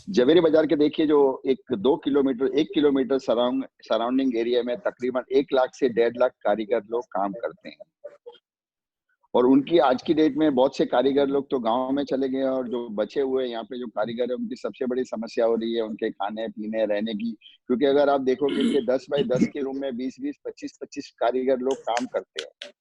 जवेरी बाजार के देखिए, जो 1 किलोमीटर सराउंडिंग एरिया में तकरीबन 1 लाख से 1.5 लाख कारीगर लोग काम करते हैं, और उनकी आज की डेट में बहुत से कारीगर लोग तो गांव में चले गए, और जो बचे हुए यहाँ पे जो कारीगर है उनकी सबसे बड़ी समस्या हो रही है उनके खाने पीने रहने की। क्योंकि अगर आप देखोगे कि 10 बाई 10 के रूम में 20-20, 25-25 कारीगर लोग काम करते हैं।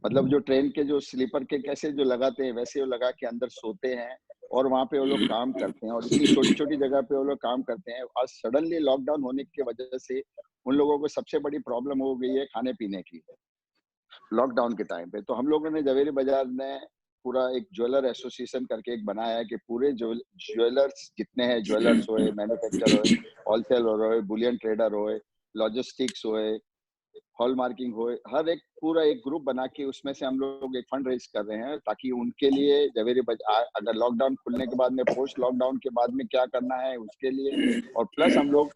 मतलब जो ट्रेन के जो स्लीपर के कैसे जो लगाते हैं वैसे वो लगा के अंदर सोते हैं और वहाँ पे वो लोग काम करते हैं, और इतनी छोटी छोटी जगह पे वो लोग काम करते हैं। आज सडनली लॉकडाउन होने की वजह से उन लोगों को सबसे बड़ी प्रॉब्लम हो गई है खाने पीने की, लॉकडाउन के टाइम पे। तो हम लोगों ने जवेरी बाजार ने पूरा एक ज्वेलर एसोसिएशन करके एक बनाया है कि पूरे ज्वेलर्स जितने हैं, ज्वेलर्स होए, मैन्युफैक्चर होए, होलसेलर होए, बुलियन ट्रेडर होए, लॉजिस्टिक्स होए, हॉल मार्किंग हो, हर एक पूरा एक ग्रुप बना के उसमें से हम लोग एक फंड रेज कर रहे हैं ताकि उनके लिए जवेरी अगर लॉकडाउन खुलने के बाद में, पोस्ट लॉकडाउन के बाद में क्या करना है उसके लिए, और प्लस हम लोग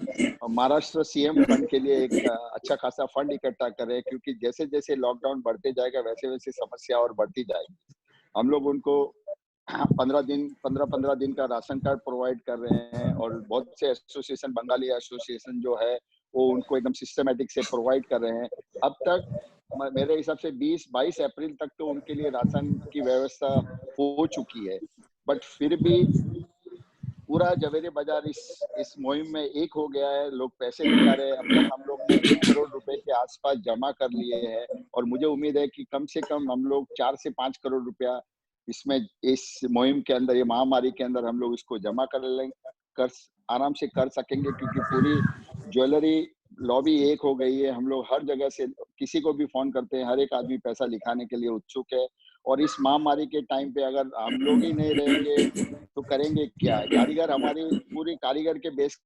महाराष्ट्र सीएम फंड के लिए एक अच्छा खासा फंड इकट्ठा कर रहे हैं, क्योंकि जैसे जैसे लॉकडाउन बढ़ते जाएगा वैसे वैसे समस्या और बढ़ती जाएगी। हम लोग उनको 15 दिन का राशन कार्ड प्रोवाइड कर रहे हैं, और बहुत से एसोसिएशन, बंगाली एसोसिएशन जो है वो उनको एकदम सिस्टमेटिक से प्रोवाइड कर रहे हैं। अब तक मेरे हिसाब से 22 अप्रैल तक तो उनके लिए राशन की व्यवस्था हो चुकी है, बट फिर भी पूरा जवेरी बाजार इस मुहिम में एक हो गया है। लोग पैसे दिखा रहे हैं। अब तक हम लोग ने 1 करोड़ रुपए के आसपास जमा कर लिए हैं, और मुझे उम्मीद है कि कम से कम हम लोग 4 से 5 करोड़ रुपया इसमें, इस मुहिम के अंदर, ये महामारी के अंदर हम लोग इसको जमा कर आराम से कर सकेंगे, क्योंकि पूरी ज्वेलरी लॉबी एक हो गई है। हम लोग हर जगह से किसी को भी फोन करते हैं, हर एक आदमी पैसा लिखाने के लिए उत्सुक है। और इस महामारी के टाइम पे अगर हम लोग ही नहीं रहेंगे तो करेंगे क्या? कारीगर, हमारी पूरी कारीगर के बेस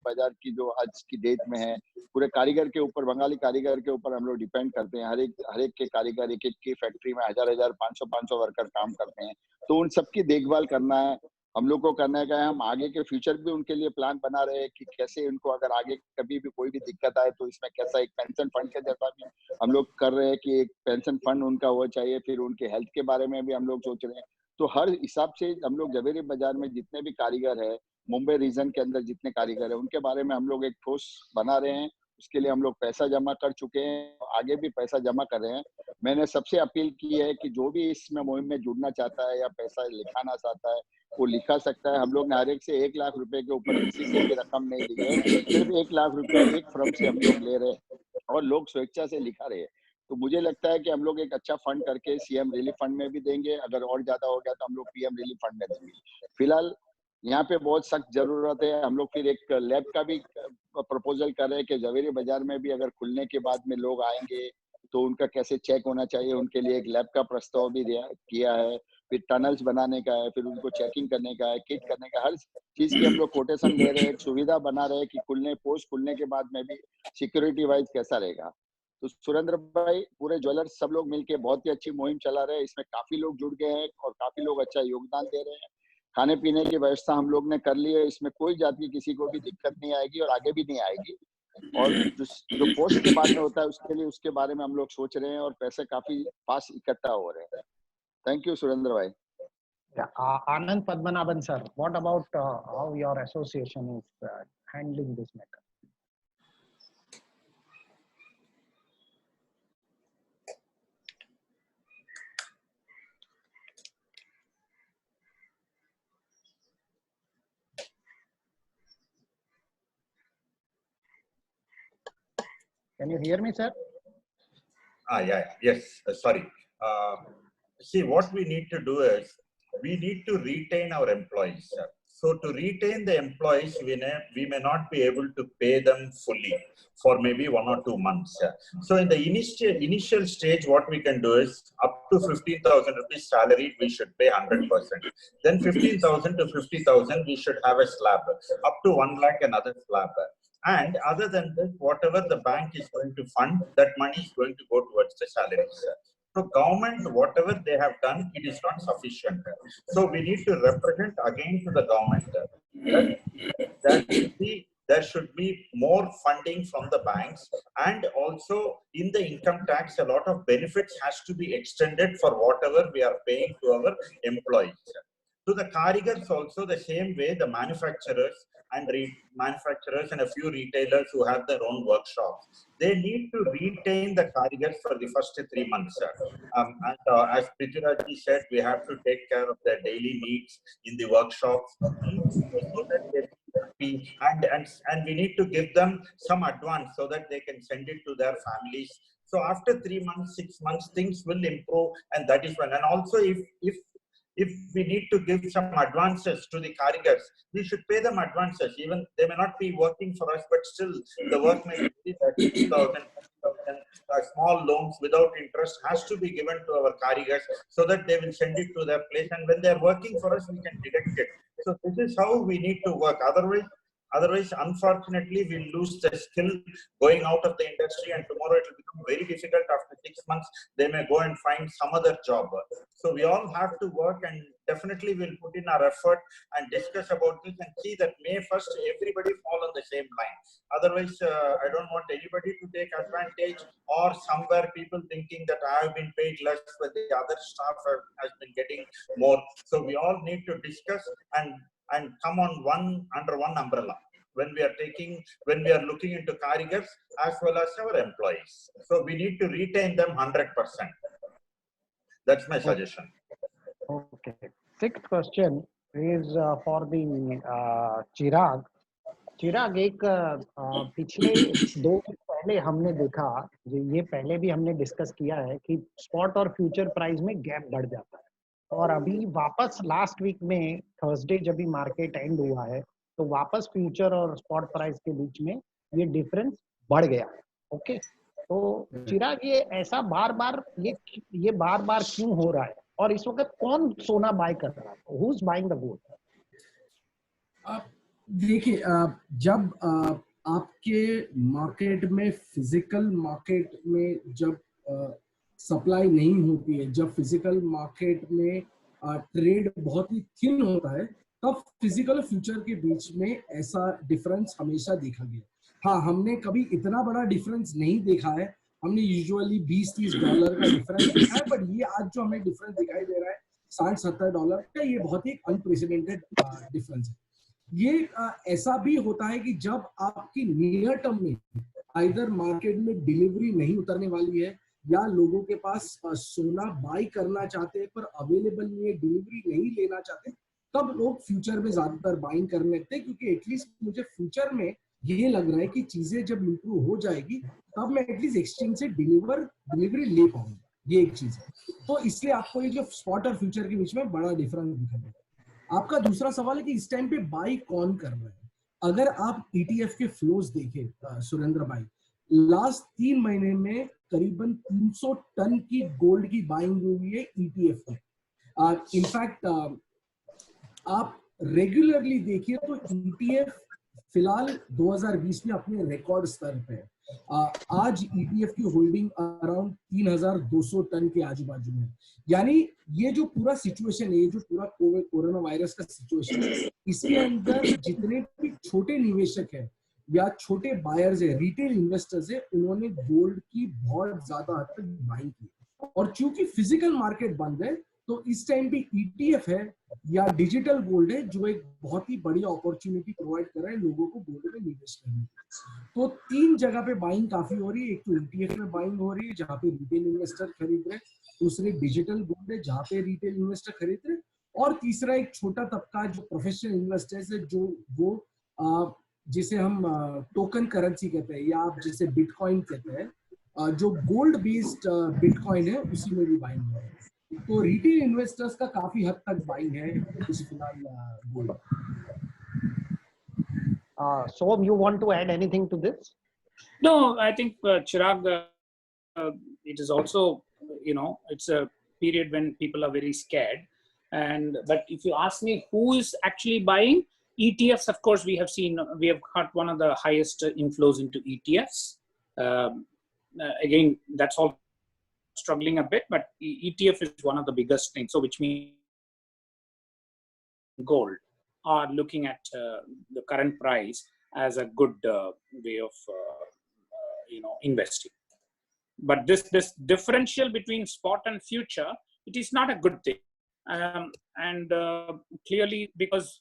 बाजार की जो आज की डेट में है, पूरे कारीगर के ऊपर, बंगाली कारीगर के ऊपर हम लोग डिपेंड करते हैं। हर एक के कारीगर, एक की फैक्ट्री में 1000 500 वर्कर काम करते हैं, तो उन सबकी देखभाल करना है हम लोग को, करना है। हम आगे के फ्यूचर भी उनके लिए प्लान बना रहे हैं कि कैसे उनको अगर आगे कभी भी कोई भी दिक्कत आए तो इसमें कैसा एक पेंशन फंड के जैसा भी हम लोग कर रहे हैं कि एक पेंशन फंड उनका हो चाहिए। फिर उनके हेल्थ के बारे में भी हम लोग सोच रहे हैं। तो हर हिसाब से हम लोग जवेरी बाजार में जितने भी कारीगर है, मुंबई रीजन के अंदर जितने कारीगर है, उनके बारे में हम लोग एक ठोस बना रहे हैं। उसके लिए हम लोग पैसा जमा कर चुके हैं, आगे भी पैसा जमा कर रहे हैं। मैंने सबसे अपील की है कि जो भी इसमें मुहिम में जुड़ना चाहता है या पैसा लिखाना चाहता है वो लिखा सकता है। हम लोग ने हर एक से 1 लाख रुपए के ऊपर किसी से भी रकम नहीं ली है, सिर्फ 1 लाख रुपया एक फर्म से हम लोग ले रहे हैं और लोग स्वेच्छा से लिखा रहे हैं। तो मुझे लगता है कि हम लोग एक अच्छा फंड करके सीएम रिलीफ फंड में भी देंगे, अगर और ज्यादा हो गया तो हम लोग पीएम रिलीफ फंड में देंगे। फिलहाल यहाँ पे बहुत सख्त जरूरत है। हम लोग फिर एक लैब का भी प्रपोजल कर रहे हैं कि जवेरी बाजार में भी अगर खुलने के बाद में लोग आएंगे तो उनका कैसे चेक होना चाहिए, उनके लिए एक लैब का प्रस्ताव भी किया है। फिर टनल्स बनाने का है, फिर उनको चेकिंग करने का है, किट करने का, हर चीज की हम लोग कोटेशन दे रहे हैं, एक सुविधा बना रहे हैं कि पोस्ट खुलने के बाद में भी सिक्योरिटी वाइज कैसा रहेगा। तो सुरेंद्र भाई, पूरे ज्वेलर्स सब लोग मिलके बहुत ही अच्छी मुहिम चला रहे हैं। इसमें काफी लोग जुड़ गए हैं और काफी लोग अच्छा योगदान दे रहे हैं। खाने पीने की व्यवस्था हम लोग ने कर ली है, इसमें कोई जात की किसी को भी दिक्कत नहीं आएगी और आगे भी नहीं आएगी। और जो पोस्ट के बाद में होता है उसके लिए, उसके बारे में हम लोग सोच रहे हैं और पैसे काफी फास्ट इकट्ठा हो रहे हैं। थैंक यू सुरेंद्र भाई। Anand Padmanabhan sir, what about how your association is handling this matter? Can you hear me, sir? Yes. Sorry. See, what we need to do is we need to retain our employees. So to retain the employees, we may not be able to pay them fully for maybe 1 or 2 months. So in the initial stage, what we can do is up to 15,000 rupees salary, we should pay 100%. Then 15,000 to 50,000, we should have a slab. Up to 1 lakh, another slab. And other than that, whatever the bank is going to fund, that money is going to go towards the salaries. So government, whatever they have done, it is not sufficient. So we need to represent again to the government that there should be more funding from the banks, and also in the income tax, a lot of benefits has to be extended for whatever we are paying to our employees. To the karigars also the same way, the manufacturers and a few retailers who have their own workshops, they need to retain the karigars for the first 3 months. As Prithviraj said, we have to take care of their daily needs in the workshops, so that they and we need to give them some advance so that they can send it to their families. So after 3 months, 6 months, things will improve, and that is when. And also, if we need to give some advances to the karigars, we should pay them advances. Even they may not be working for us, but still the work may be 30,000, small loans without interest has to be given to our karigars so that they will send it to their place, and when they are working for us, we can deduct it. So this is how we need to work. Otherwise, unfortunately, we'll lose the skill going out of the industry, and tomorrow it will become very difficult. After 6 months, they may go and find some other job. So we all have to work, and definitely we'll put in our effort and discuss about this and see that May 1st, everybody fall on the same line. Otherwise, I don't want anybody to take advantage, or somewhere people thinking that I have been paid less, but the other staff has been getting more. So we all need to discuss and come on under one umbrella when we are looking into karigars as well as our employees. So we need to retain them 100%. That's my suggestion. Okay. Sixth question is for the Chirag. चिराग एक पिछले 2 दिन पहले हमने देखा, ये पहले भी हमने डिस्कस किया है कि स्पॉट और फ्यूचर प्राइस में गैप बढ़ जाता है, और अभी वापस लास्ट वीक में थर्सडे जब भी मार्केट एंड हुआ है तो वापस फ्यूचर और स्पॉट प्राइस के बीच में ये डिफरेंस बढ़ गया है. ओके, तो चिराग ये ऐसा बार बार क्यों हो रहा है, और इस वक्त कौन सोना बाय कर रहा है? Who is buying the gold? देखिए, जब आपके मार्केट में, फिजिकल मार्केट में जब सप्लाई नहीं होती है, जब फिजिकल मार्केट में ट्रेड बहुत ही थिन होता है, तब फिजिकल और फ्यूचर के बीच में ऐसा डिफरेंस हमेशा देखा गया. हाँ, हमने कभी इतना बड़ा डिफरेंस नहीं देखा है. हमने यूजुअली $20-30 का डिफरेंस देखा है, बट ये आज जो हमें डिफरेंस दिखाई दे रहा है $60-70 का, ये बहुत ही अनप्रेसिडेंटेड डिफरेंस है. ये ऐसा भी होता है कि जब आपकी नियर टर्म में आइदर मार्केट में डिलीवरी नहीं उतरने वाली है, या लोगों के पास सोना बाई करना चाहते हैं पर अवेलेबल नहीं है, डिलीवरी नहीं लेना चाहते, तब लोग फ्यूचर में ज्यादातर बाइंग करने लगते हैं. क्योंकि एटलीस्ट मुझे फ्यूचर में ये लग रहा है कि चीजें जब इंप्रूव हो जाएगी तब मैं एटलीस्ट एक्सचेंज से डिलीवरी ले पाऊंगा. ये एक चीज है. तो इसलिए आपको ये जो स्पॉट और फ्यूचर के बीच में बड़ा डिफरेंस दिखेगा. आपका दूसरा सवाल है कि इस टाइम पे बाई कौन कर रहा है. अगर आप ETF के फ्लोज देखें सुरेंद्र भाई, लास्ट 3 महीने में करीबन 300 टन की गोल्ड की बाइंग हुई है ETF में. इनफैक्ट आप रेगुलरली देखिए तो ETF फिलहाल 2020 में अपने रिकॉर्ड स्तर पे है. आज ETF की होल्डिंग अराउंड 3200 टन के आजू बाजू में. यानी ये जो पूरा सिचुएशन है, ये जो पूरा कोरोना वायरस का सिचुएशन है, इसके अंदर जितने भी छोटे निवेशक है या छोटे बायर्स है, रिटेल इन्वेस्टर्स है, उन्होंने गोल्ड की बहुत ज्यादा हद तक बाइंग की. और चूंकि फिजिकल मार्केट बंद है, तो इस टाइम भी ETF है या डिजिटल गोल्ड है जो एक बहुत ही बड़ी अपॉर्चुनिटी प्रोवाइड कर रहा है लोगों को गोल्ड में निवेश करने की. तो 3 जगह पे बाइंग काफी हो रही है. एक तो ETF में बाइंग हो रही है जहाँ पे रिटेल इन्वेस्टर खरीद रहे, दूसरे डिजिटल गोल्ड है जहाँ पे रिटेल इन्वेस्टर खरीद रहे, और तीसरा एक छोटा तबका जो प्रोफेशनल इन्वेस्टर्स है, जो वो जिसे हम टोकन करेंसी कहते हैं, या आप जिसे बिटकॉइन कहते हैं, जो गोल्ड बेस्ड बिटकॉइन है, उसी में भी बाइंग है. तो रिटेल इन्वेस्टर्स का काफी हद तक बाइंग है इस फिलहाल gold. Som, you want to add anything to this? No, I think Chirag, it is also, it's a period when people are very scared. But if you ask me who is actually buying ETFs, of course, we have got one of the highest inflows into ETFs. Again, that's all struggling a bit, but ETF is one of the biggest things. So which means gold are looking at the current price as a good way of investing. But this differential between spot and future, it is not a good thing. Clearly, because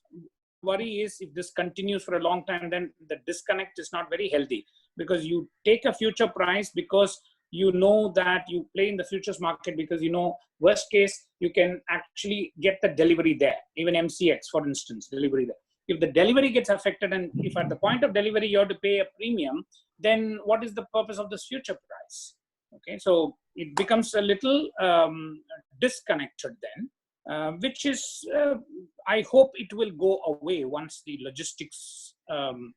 worry is if this continues for a long time, then the disconnect is not very healthy, because you take a future price because you know that you play in the futures market, because worst case you can actually get the delivery there. Even MCX, for instance, delivery there. If the delivery gets affected, and if at the point of delivery you have to pay a premium, then what is the purpose of this future price? Okay, so it becomes a little disconnected then, which is, I hope it will go away once the logistics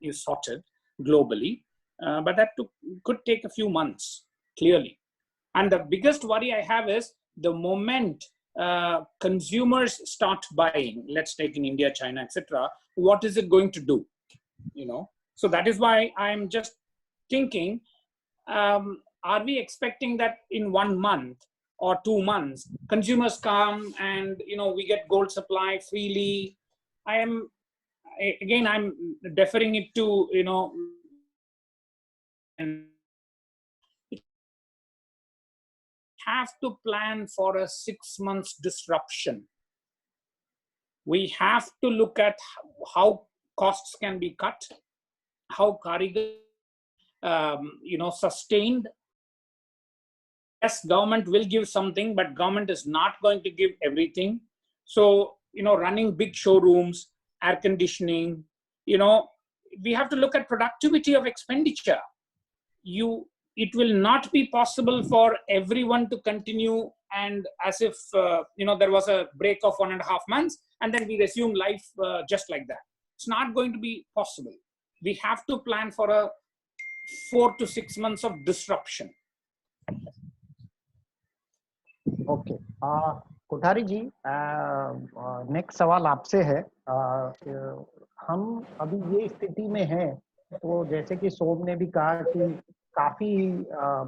is sorted globally. but that could take a few months, clearly. And the biggest worry I have is the moment consumers start buying, let's take in India, China, etc., what is it going to do? You know, so that is why I'm just thinking, are we expecting that in 1 month or 2 months, consumers come and, you know, we get gold supply freely? I'm deferring it to, you know, and have to plan for a 6 months disruption. We have to look at how costs can be cut, how Karigar, you know, sustained. Yes, government will give something, but government is not going to give everything. So, you know, running big showrooms, air conditioning, you know, we have to look at productivity of expenditure. It will not be possible for everyone to continue and as if, you know, there was a break of 1.5 months and then we resume life just like that. It's not going to be possible. We have to plan for a 4 to 6 months of disruption. Okay, Kothari ji, next सवाल आपसे है। हम अभी ये स्थिति में हैं, तो जैसे कि सोम ने भी कहा कि काफी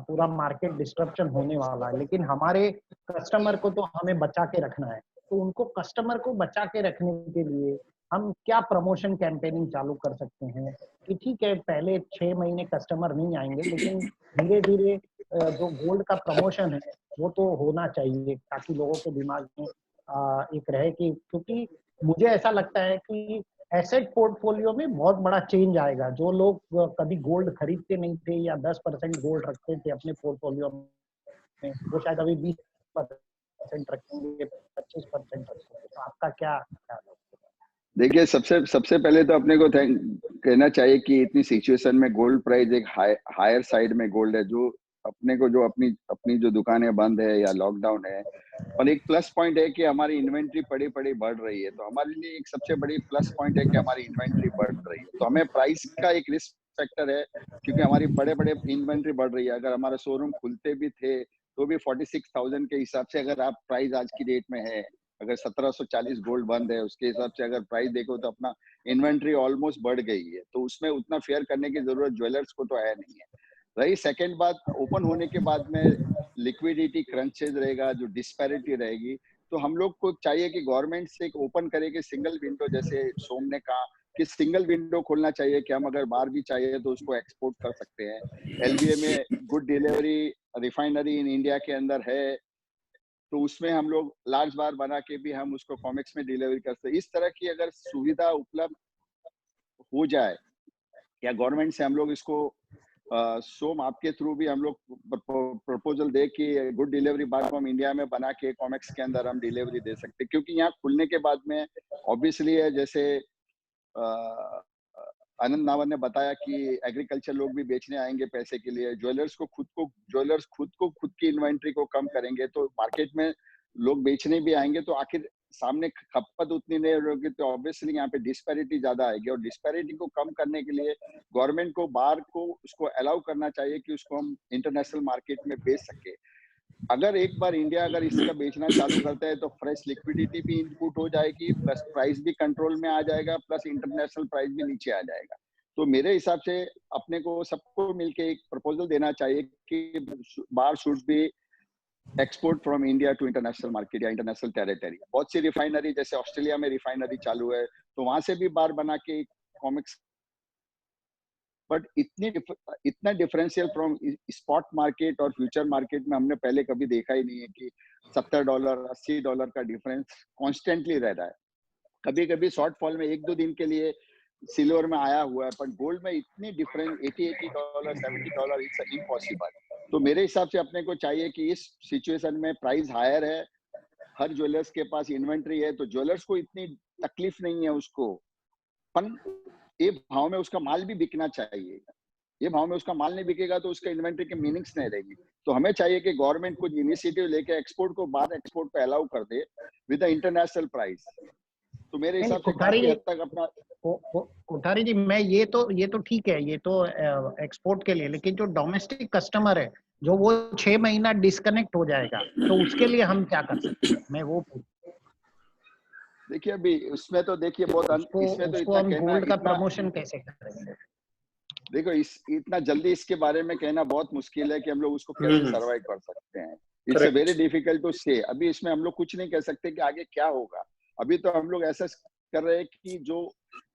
पूरा मार्केट डिस्ट्रप्शन होने वाला है, लेकिन हमारे कस्टमर को तो हमें बचा के रखना है। तो उनको कस्टमर को बचा के रखने के लिए हम क्या प्रमोशन कैंपेनिंग चालू कर सकते हैं कि ठीक है पहले 6 महीने कस्टमर नहीं आएंगे, लेकिन धीरे धीरे जो गोल्ड का प्रमोशन है वो तो होना चाहिए ताकि लोगों के दिमाग में एक रहे कि, क्योंकि मुझे ऐसा लगता है कि एसेट पोर्टफोलियो में बहुत बड़ा चेंज आएगा। जो लोग कभी गोल्ड खरीदते नहीं थे या 10% गोल्ड रखते थे अपने पोर्टफोलियो में, वो शायद अभी 20% रखेंगे, 25% रखेंगे। तो आपका क्या ख्याल है? देखिए, सबसे पहले तो अपने को कहना चाहिए कि इतनी सिचुएशन में गोल्ड प्राइस एक हायर साइड में गोल्ड है, जो अपने को जो अपनी जो दुकानें बंद है या लॉकडाउन है, और एक प्लस पॉइंट है कि हमारी इन्वेंट्री पड़ी बढ़ रही है। तो हमारे लिए एक सबसे बड़ी प्लस पॉइंट है कि हमारी इन्वेंट्री बढ़ रही है। तो हमें प्राइस का एक रिस्क फैक्टर है क्योंकि हमारी बड़े इन्वेंट्री बढ़ रही है। अगर हमारा शोरूम खुलते भी थे तो भी 46,000 के हिसाब से अगर आप प्राइस आज की डेट में है, अगर 1740 गोल्ड बंद है, उसके हिसाब से अगर प्राइस देखो तो अपना इन्वेंट्री ऑलमोस्ट बढ़ गई है। तो उसमें उतना फेयर करने की जरूरत ज्वेलर्स को तो है नहीं है। रही सेकंड बात, ओपन होने के बाद में लिक्विडिटी क्रंचेज रहेगा, जो डिस्पैरिटी रहेगी, तो हम लोग को चाहिए कि गवर्नमेंट से एक ओपन करे कि सिंगल विंडो, जैसे सोम ने कहा कि सिंगल विंडो खोलना चाहिए कि हम अगर बाहर भी चाहिए तो उसको एक्सपोर्ट कर सकते हैं। एलबीए में good delivery refinery in India के अंदर है, तो उसमें हम लोग लार्ज बार बना के भी हम उसको कॉमिक्स में डिलीवरी कर सकते हैं। इस तरह की अगर सुविधा उपलब्ध हो जाए या गवर्नमेंट से हम लोग इसको सोम आपके थ्रू भी हम लोग प्रपोजल दे कि गुड डिलीवरी बार हम इंडिया में बना के कॉमिक्स के अंदर हम डिलीवरी दे सकते हैं। क्योंकि यहाँ खुलने के बाद में ऑब्वियसली है, जैसे आनंद नावर ने बताया कि एग्रीकल्चर लोग भी बेचने आएंगे पैसे के लिए, ज्वेलर्स खुद की इन्वेंट्री को कम करेंगे तो मार्केट में लोग बेचने भी आएंगे, तो आखिर सामने खपत उतनी नहीं होगी, तो ऑब्वियसली यहाँ पे डिस्पैरिटी ज्यादा आएगी। और डिस्पैरिटी को कम करने के लिए गवर्नमेंट को बार को उसको अलाउ करना चाहिए कि उसको हम इंटरनेशनल मार्केट में बेच सके। अगर एक बार इंडिया अगर इसका बेचना चालू करता है तो फ्रेश लिक्विडिटी भी इनपुट हो जाएगी, प्लस प्राइस भी कंट्रोल में आ जाएगा, प्लस इंटरनेशनल प्राइस भी नीचे आ जाएगा। तो मेरे हिसाब से अपने को सबको मिलके एक प्रपोजल देना चाहिए कि bar should be export from India to international market या इंटरनेशनल टेरिटरी। बहुत सी रिफाइनरी, जैसे ऑस्ट्रेलिया में रिफाइनरी चालू है, तो वहां से भी बार बना के कॉमिक्स, बट इतना डिफरेंशियल फ्रॉम स्पॉट मार्केट और फ्यूचर मार्केट में हमने पहले कभी देखा ही नहीं है कि $70 $80 का डिफरेंस कॉन्स्टेंटली रह रहा है। कभी कभी शॉर्ट फॉल में 1-2 दिन के लिए सिल्वर में आया हुआ है, पर गोल्ड में इतनी डिफरेंस $80 $70 इट्स इम्पॉसिबल। तो मेरे हिसाब से अपने को चाहिए कि इस सिचुएशन में प्राइस हायर है, हर ज्वेलर्स के पास इन्वेंट्री है, तो ज्वेलर्स को इतनी तकलीफ नहीं है उसको, पर ये भाव में उसका माल भी बिकना चाहिए। ये भाव में उसका माल नहीं बिकेगा तो उसका इन्वेंट्री के मीनिंग्स नहीं रहेगी। तो हमें चाहिए कि गवर्नमेंट कुछ इनिशिएटिव लेके एक्सपोर्ट को बाहर एक्सपोर्ट पे अलाउ कर दे विद द इंटरनेशनल प्राइस। तो मेरे हिसाब से काफी हद तक अपना कोठारी जी, मैं ये तो ठीक है, ये तो एक्सपोर्ट के लिए, लेकिन जो डोमेस्टिक कस्टमर है, जो वो 6 महीना डिस्कनेक्ट हो जाएगा, तो उसके लिए हम क्या कर सकते हैं? मैं वो देखिए अभी उसमें तो देखिए बहुत इसमें तो उसको इतना हम कहना गोल्ड का इतना प्रमोशन कैसे करेंगे? देखो इतना जल्दी इसके बारे में कहना बहुत मुश्किल है कि हम लोग उसको कैसे सरवाइव कर सकते हैं। It's a very difficult to say. अभी इसमें हम लोग कुछ नहीं कह सकते कि आगे क्या होगा। अभी तो हम लोग ऐसा कर रहे हैं कि जो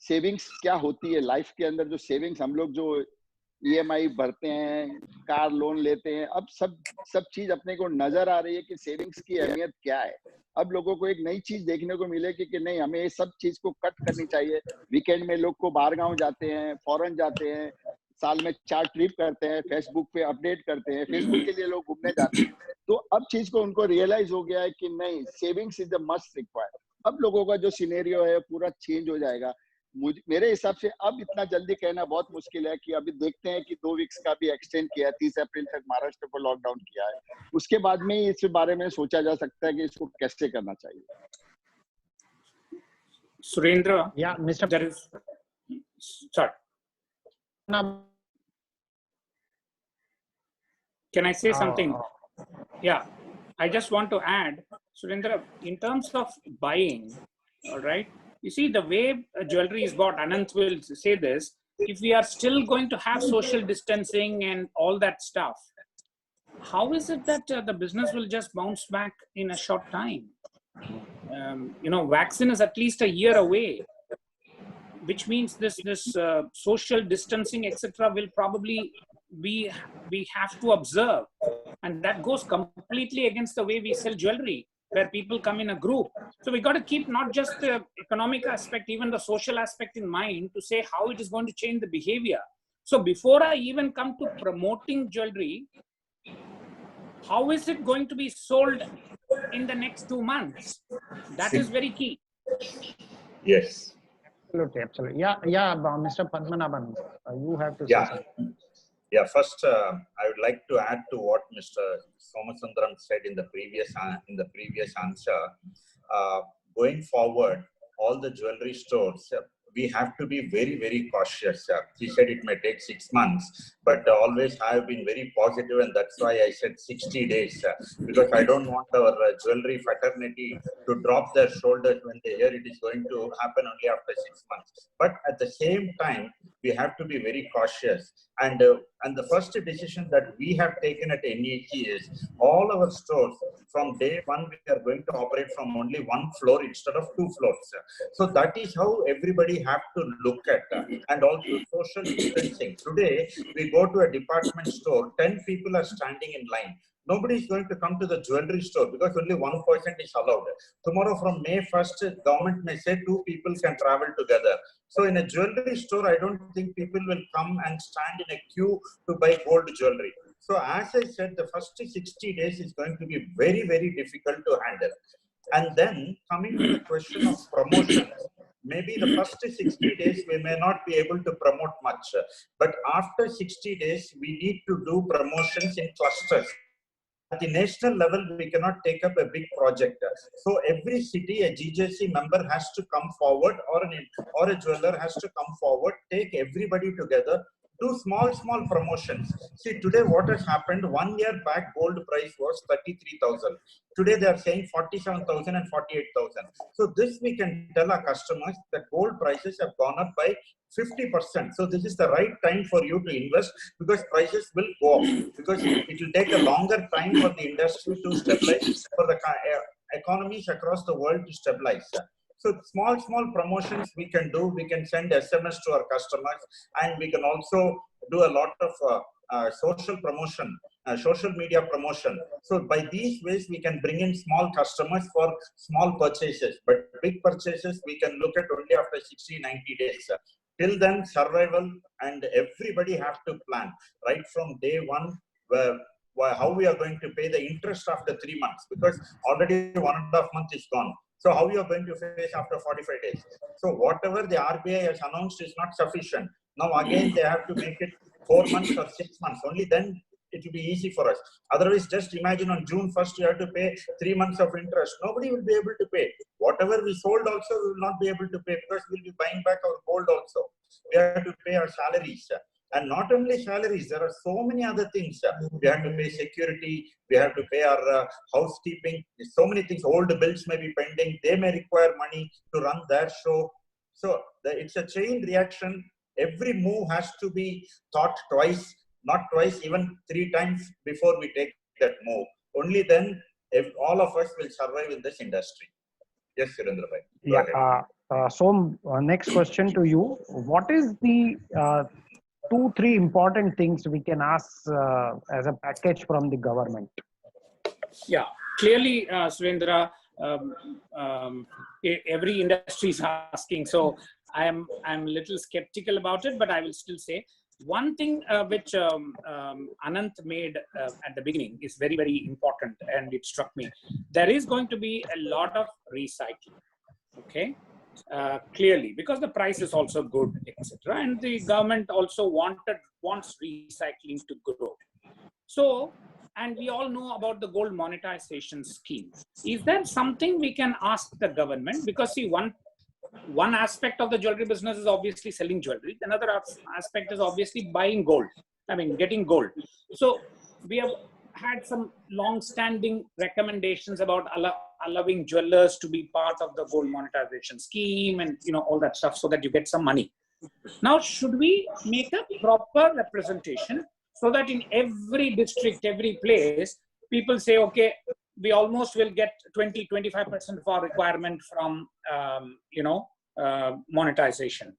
सेविंग्स क्या होती है लाइफ के अंदर, जो सेविंग्स हम लोग जो ईएमआई भरते हैं, कार लोन लेते हैं, अब सब चीज अपने को नजर आ रही है कि सेविंग्स की अहमियत क्या है। अब लोगों को एक नई चीज देखने को मिलेगी कि नहीं, हमें ये सब चीज को कट करनी चाहिए। वीकेंड में लोग को बाहर गांव जाते हैं, फॉरेन जाते हैं, साल में 4 ट्रिप करते हैं, फेसबुक पे अपडेट करते हैं, फेसबुक के लिए लोग घूमने जाते हैं। तो अब चीज को उनको रियलाइज हो गया है कि नहीं, savings is the must required. अब लोगों का जो सिनेरियो है पूरा चेंज हो जाएगा। मेरे हिसाब से अब इतना जल्दी कहना बहुत मुश्किल है कि अभी देखते हैं कि 2 वीक्स का भी एक्सटेंड किया है, 30 अप्रैल तक महाराष्ट्र को लॉकडाउन किया है। उसके बाद में इस बारे में सोचा जा सकता है कि इसको कैसे करना चाहिए। Surendra, Yeah, Mr. there is, sorry, can I say something? Yeah, I just want to add, Surendra, in terms of buying, all right, you see the way jewelry is bought, Anant will say this, if we are still going to have social distancing and all that stuff, how is it that the business will just bounce back in a short time? Vaccine is at least a year away, which means this social distancing, etc., will probably we have to observe, and that goes completely against the way we sell jewelry, where people come in a group. So we got to keep not just the economic aspect, even the social aspect in mind to say how it is going to change the behavior. So before I even come to promoting jewelry, how is it going to be sold in the next 2 months? That is very key. Yes. Absolutely. Yeah, Mr. Padmanabhan, you have to say something. Yeah, first I would like to add to what Mr. Somasundaram said in the previous answer. Going forward, all the jewelry stores, we have to be very, very cautious. He said it may take 6 months, but always I have been very positive, and that's why I said 60 days, because I don't want our jewelry fraternity to drop their shoulders when they hear it is going to happen only after 6 months. But at the same time, we have to be very cautious. And the first decision that we have taken at NEG is all our stores from day one, we are going to operate from only 1 floor instead of 2 floors. So that is how everybody have to look at that. And also social distancing. Today, we go to a department store, 10 people are standing in line. Nobody is going to come to the jewelry store because only 1% is allowed. Tomorrow from May 1st, government may say 2 people can travel together. So in a jewelry store, I don't think people will come and stand in a queue to buy gold jewelry. So as I said, the first 60 days is going to be very, very difficult to handle. And then coming to the question of promotions, maybe the first 60 days we may not be able to promote much, but after 60 days, we need to do promotions in clusters. At the national level, we cannot take up a big project. So every city, a GJC member has to come forward, or a jeweler has to come forward, take everybody together, do small promotions. See, today what has happened, 1 year back, gold price was 33,000. Today they are saying 47,000 and 48,000. So this we can tell our customers that gold prices have gone up by 50%. So this is the right time for you to invest, because prices will go up, because it will take a longer time for the industry to stabilize, for the economies across the world to stabilize. So small promotions we can do. We can send SMS to our customers, and we can also do a lot of social promotion, social media promotion. So by these ways, we can bring in small customers for small purchases, but big purchases we can look at only after 60-90 days. Till then, survival, and everybody have to plan right from day one, how we are going to pay the interest after 3 months, because already 1.5 months is gone. So how you are going to face after 45 days? So whatever the RBI has announced is not sufficient. Now again they have to make it 4 months or 6 months. Only then it will be easy for us. Otherwise, just imagine on June 1st, you have to pay 3 months of interest. Nobody will be able to pay. Whatever we sold also, we will not be able to pay because we'll be buying back our gold also. We have to pay our salaries. And not only salaries, there are so many other things. We have to pay security, we have to pay our housekeeping. So many things. Old bills may be pending. They may require money to run their show. So it's a chain reaction. Every move has to be thought twice, not twice, even 3 times before we take that move. Only then all of us will survive in this industry. Yes, Surendra bhai. Yeah. So next question to you. What is the 2-3 important things we can ask as a package from the government? Yeah, clearly, Surendra, every industry is asking. So I'm a little skeptical about it, but I will still say one thing which Anant made at the beginning is very, very important, and it struck me. There is going to be a lot of recycling. Okay. Clearly, because the price is also good, etc., and the government also wants recycling to grow. So, and we all know about the gold monetization scheme. Is there something we can ask the government? Because see, one aspect of the jewelry business is obviously selling jewelry. Another aspect is obviously buying gold. I mean, getting gold. So we have had some long-standing recommendations about allowing jewelers to be part of the gold monetization scheme and all that stuff so that you get some money. Now, should we make a proper representation so that in every district, every place, people say, okay, we almost will get 20-25% of our requirement from monetization.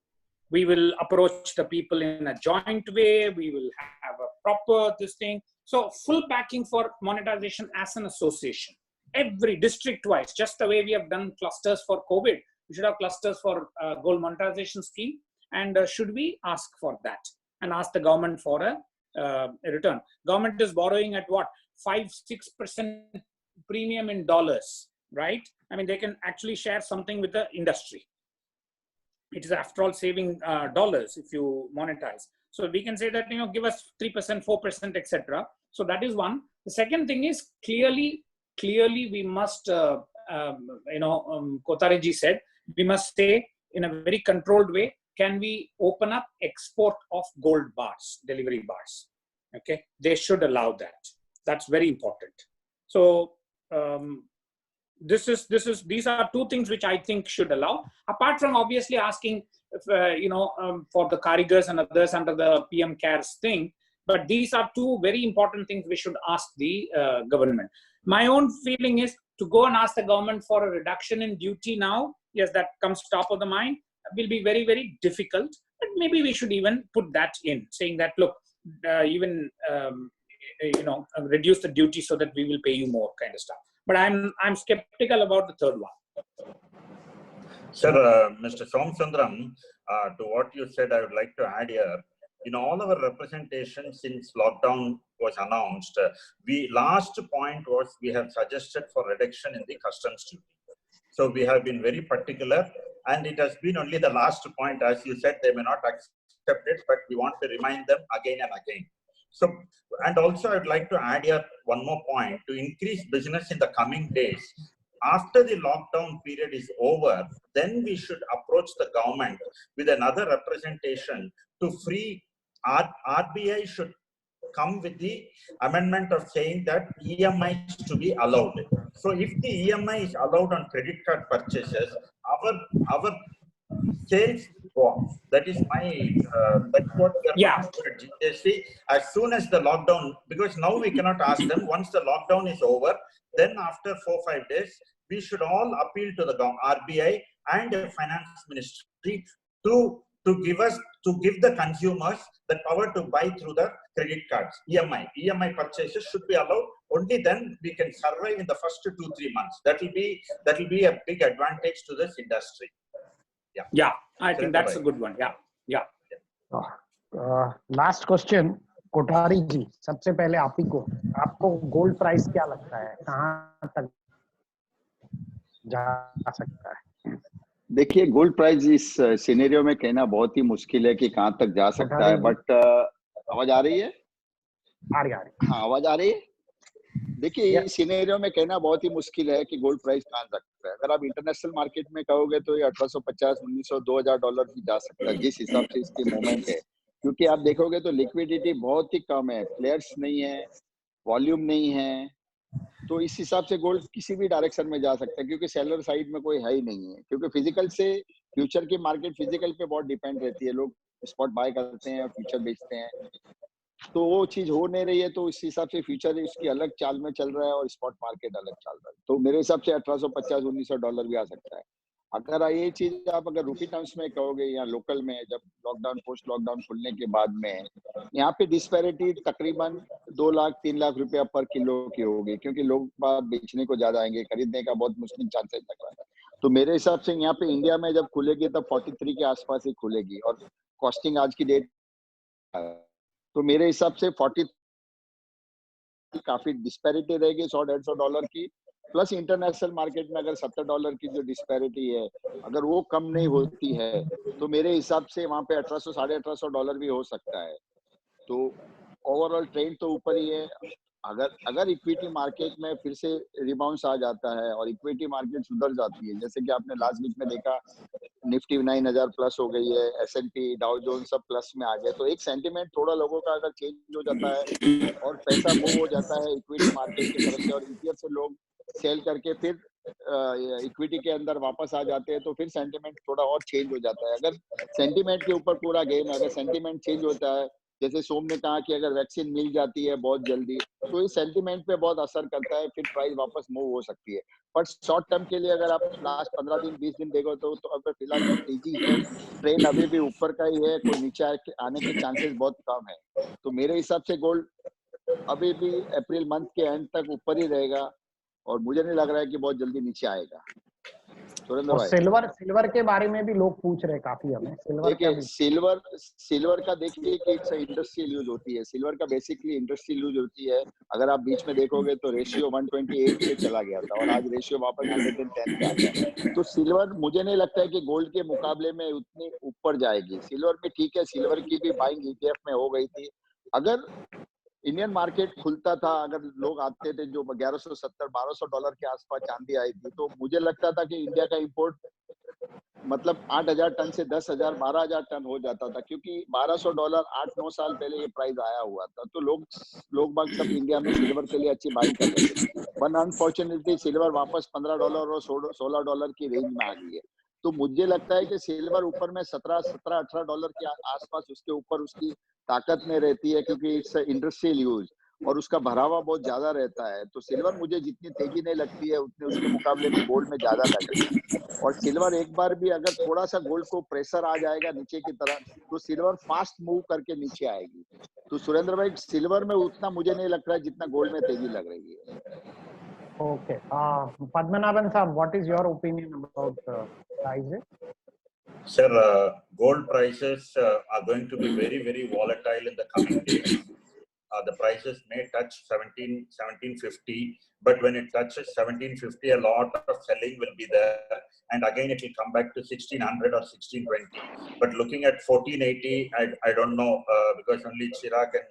We will approach the people in a joint way. We will have a proper this thing. So full backing for monetization as an association. Every district-wise, just the way we have done clusters for COVID, we should have clusters for gold monetization scheme. And should we ask for that and ask the government for a return? Government is borrowing at what? 5-6% premium in dollars, right? I mean, they can actually share something with the industry. It is after all saving dollars if you monetize. So we can say that, give us 3%, 4%, etc. So that is one. The second thing is clearly we must, Kothari said, we must say in a very controlled way, can we open up export of gold bars, delivery bars? Okay, they should allow that. That's very important. So these are 2 things which I think should allow, apart from obviously asking if, for the karigars and others under the PM CARES thing. But these are 2 very important things we should ask the government. My own feeling is to go and ask the government for a reduction in duty now. Yes, that comes top of the mind. Will be very, very difficult. But maybe we should even put that in, saying that, look, reduce the duty so that we will pay you more, kind of stuff. But I'm skeptical about the third one. Sir, Mr. Somsundram, to what you said, I would like to add here. In all our representation since lockdown was announced, last point was we have suggested for reduction in the customs duty. So we have been very particular, and it has been only the last point. As you said, they may not accept it, but we want to remind them again and again. So, and also I'd like to add here one more point to increase business in the coming days. After the lockdown period is over, then we should approach the government with another representation to free. RBI should come with the amendment of saying that EMI is to be allowed. So if the EMI is allowed on credit card purchases, our sales go up. That is my, that's what we are at GST. As soon as the lockdown, because now we cannot ask them, once the lockdown is over, then after 4-5 days, we should all appeal to the RBI and the finance ministry to give the consumers the power to buy through the credit cards. EMI purchases should be allowed. Only then we can survive in the first 2-3 months. That will be a big advantage to this industry. Yeah, I think that's a good one. Yeah. Last question, Kothari जी, सबसे पहले आपको gold price क्या लगता है, कहां तक जा सकता है? देखिए, गोल्ड प्राइस इस सिनेरियो में कहना बहुत ही मुश्किल है कि कहां तक जा सकता है, बट आवाज आ रही है? आ रही। हाँ, आवाज आ रही है? देखिए, इस सिनेरियो में कहना बहुत ही मुश्किल है कि गोल्ड प्राइस कहाँ जा सकता है। अगर आप इंटरनेशनल मार्केट में कहोगे तो ये 1850, 1900, $2000 भी जा सकता है, जिस हिसाब से इसकी मूवमेंट है। क्योंकि आप देखोगे तो लिक्विडिटी बहुत ही कम है, प्लेयर्स नहीं है, वॉल्यूम नहीं है, तो इस हिसाब से गोल्ड किसी भी डायरेक्शन में जा सकता है, क्योंकि सेलर साइड में कोई है ही नहीं है। क्योंकि फिजिकल से फ्यूचर की मार्केट फिजिकल पे बहुत डिपेंड रहती है, लोग स्पॉट बाय करते हैं और फ्यूचर बेचते हैं, तो वो चीज हो नहीं रही है, तो इस हिसाब से फ्यूचर उसकी अलग चाल में चल रहा है और स्पॉट मार्केट अलग चल रहा है। तो मेरे हिसाब से 1850, $1900 भी आ सकता है। अगर ये चीज आप अगर रूपी टर्म्स में कहोगे या लोकल में, जब लॉकडाउन पोस्ट लॉकडाउन खुलने के बाद में यहाँ पे डिस्पैरिटी तकरीबन 2 लाख 3 लाख रुपया पर किलो की होगी, क्योंकि लोग बात बेचने को ज्यादा आएंगे, खरीदने का बहुत मुश्किल चांसेस लग रहा है। तो मेरे हिसाब से यहाँ पे इंडिया में जब खुलेगी तब 43 के आसपास ही खुलेगी, और कॉस्टिंग आज की डेट, तो मेरे हिसाब से 40 काफी डिस्पैरिटी रहेगी, $100-150 की। प्लस इंटरनेशनल मार्केट में अगर $70 की जो डिस्पैरिटी है, अगर वो कम नहीं होती है, तो मेरे हिसाब से वहां पे 1800 $1850 भी हो सकता है। तो ओवरऑल ट्रेंड तो ऊपर ही है। अगर इक्विटी मार्केट में फिर से रिबाउंस आ जाता है और इक्विटी मार्केट सुधर जाती है, जैसे कि आपने लास्ट वीक में देखा, निफ्टी 9000 प्लस हो गई है, S&P, डाउ जोन्स सब प्लस में आ गए, तो एक सेंटिमेंट थोड़ा लोगों का अगर चेंज हो जाता है और पैसा मूव हो जाता है इक्विटी मार्केट की तरफ से, और ETF से लोग सेल करके फिर इक्विटी के अंदर वापस आ जाते हैं, तो फिर सेंटिमेंट थोड़ा और चेंज हो जाता है। अगर सेंटिमेंट के ऊपर पूरा गेम है, अगर सेंटिमेंट चेंज होता है, जैसे सोम ने कहा कि अगर वैक्सीन मिल जाती है बहुत जल्दी, तो इस सेंटिमेंट पे बहुत असर करता है, फिर प्राइस वापस मूव हो सकती है। पर शॉर्ट टर्म के लिए अगर आप लास्ट 15 दिन 20 दिन देखो तो अगर फिलहाल जो तेजी है, ट्रेंड अभी भी ऊपर का ही है, कोई नीचे आने के चांसेस बहुत कम है। तो मेरे हिसाब से गोल्ड अभी भी अप्रैल मंथ के एंड तक ऊपर ही रहेगा, और मुझे नहीं लग रहा है कि बहुत जल्दी नीचे आएगा। सुरेंद्र और भाई, सिल्वर के बारे में भी लोग पूछ रहे काफी हमें, सिल्वर का देखिए भी। सिल्वर का देखिए कि इट्स इंडस्ट्रियल यूज होती है, सिल्वर का बेसिकली इंडस्ट्रियल यूज होती है। अगर आप बीच में देखोगे तो रेशियो 128 पे चला गया था और आज रेशियो वापस 110 पे आ गया है। तो सिल्वर मुझे नहीं लगता है कि गोल्ड के मुकाबले में उतनी ऊपर जाएगी। सिल्वर में ठीक है, सिल्वर की भी बाइंग ETF में हो गई थी। अगर इंडियन मार्केट खुलता था, अगर लोग आते थे, जो 1170-1200 डॉलर के आसपास चांदी आई थी, तो मुझे लगता था कि इंडिया का इंपोर्ट मतलब 8000 टन से 10,000 12,000 टन हो जाता था, क्योंकि $1200 8-9 साल पहले ये प्राइस आया हुआ था। तो लोग बाग सब इंडिया में सिल्वर के लिए अच्छी बाइंग कर रहे थे। वन अनफॉर्चुनेटली सिल्वर वापस $15 और $16 की रेंज में आ गई है। तो मुझे लगता है कि सिल्वर ऊपर में 17-18 डॉलर के आसपास उसके ऊपर उसकी ताकत में रहती है, क्योंकि इट्स इंडस्ट्रियल यूज और उसका भरावा बहुत ज्यादा रहता है। तो सिल्वर मुझे जितनी तेजी नहीं लगती है, उतने उसके मुकाबले में गोल्ड में ज्यादा लग रही है। और सिल्वर एक बार भी अगर थोड़ा सा गोल्ड को प्रेशर आ जाएगा नीचे की तरफ, तो सिल्वर फास्ट मूव करके नीचे आएगी। तो सुरेंद्र भाई, सिल्वर में उतना मुझे नहीं लग रहा है जितना गोल्ड में तेजी लग रही है। Okay. Padmanabhan Saab, what is your opinion about prices? Sir, gold prices are going to be very, very volatile in the coming days. The prices may touch 1750, but when it touches 1750, a lot of selling will be there, and again it will come back to 1600 or 1620. But looking at 1480, I don't know, because only Chirag and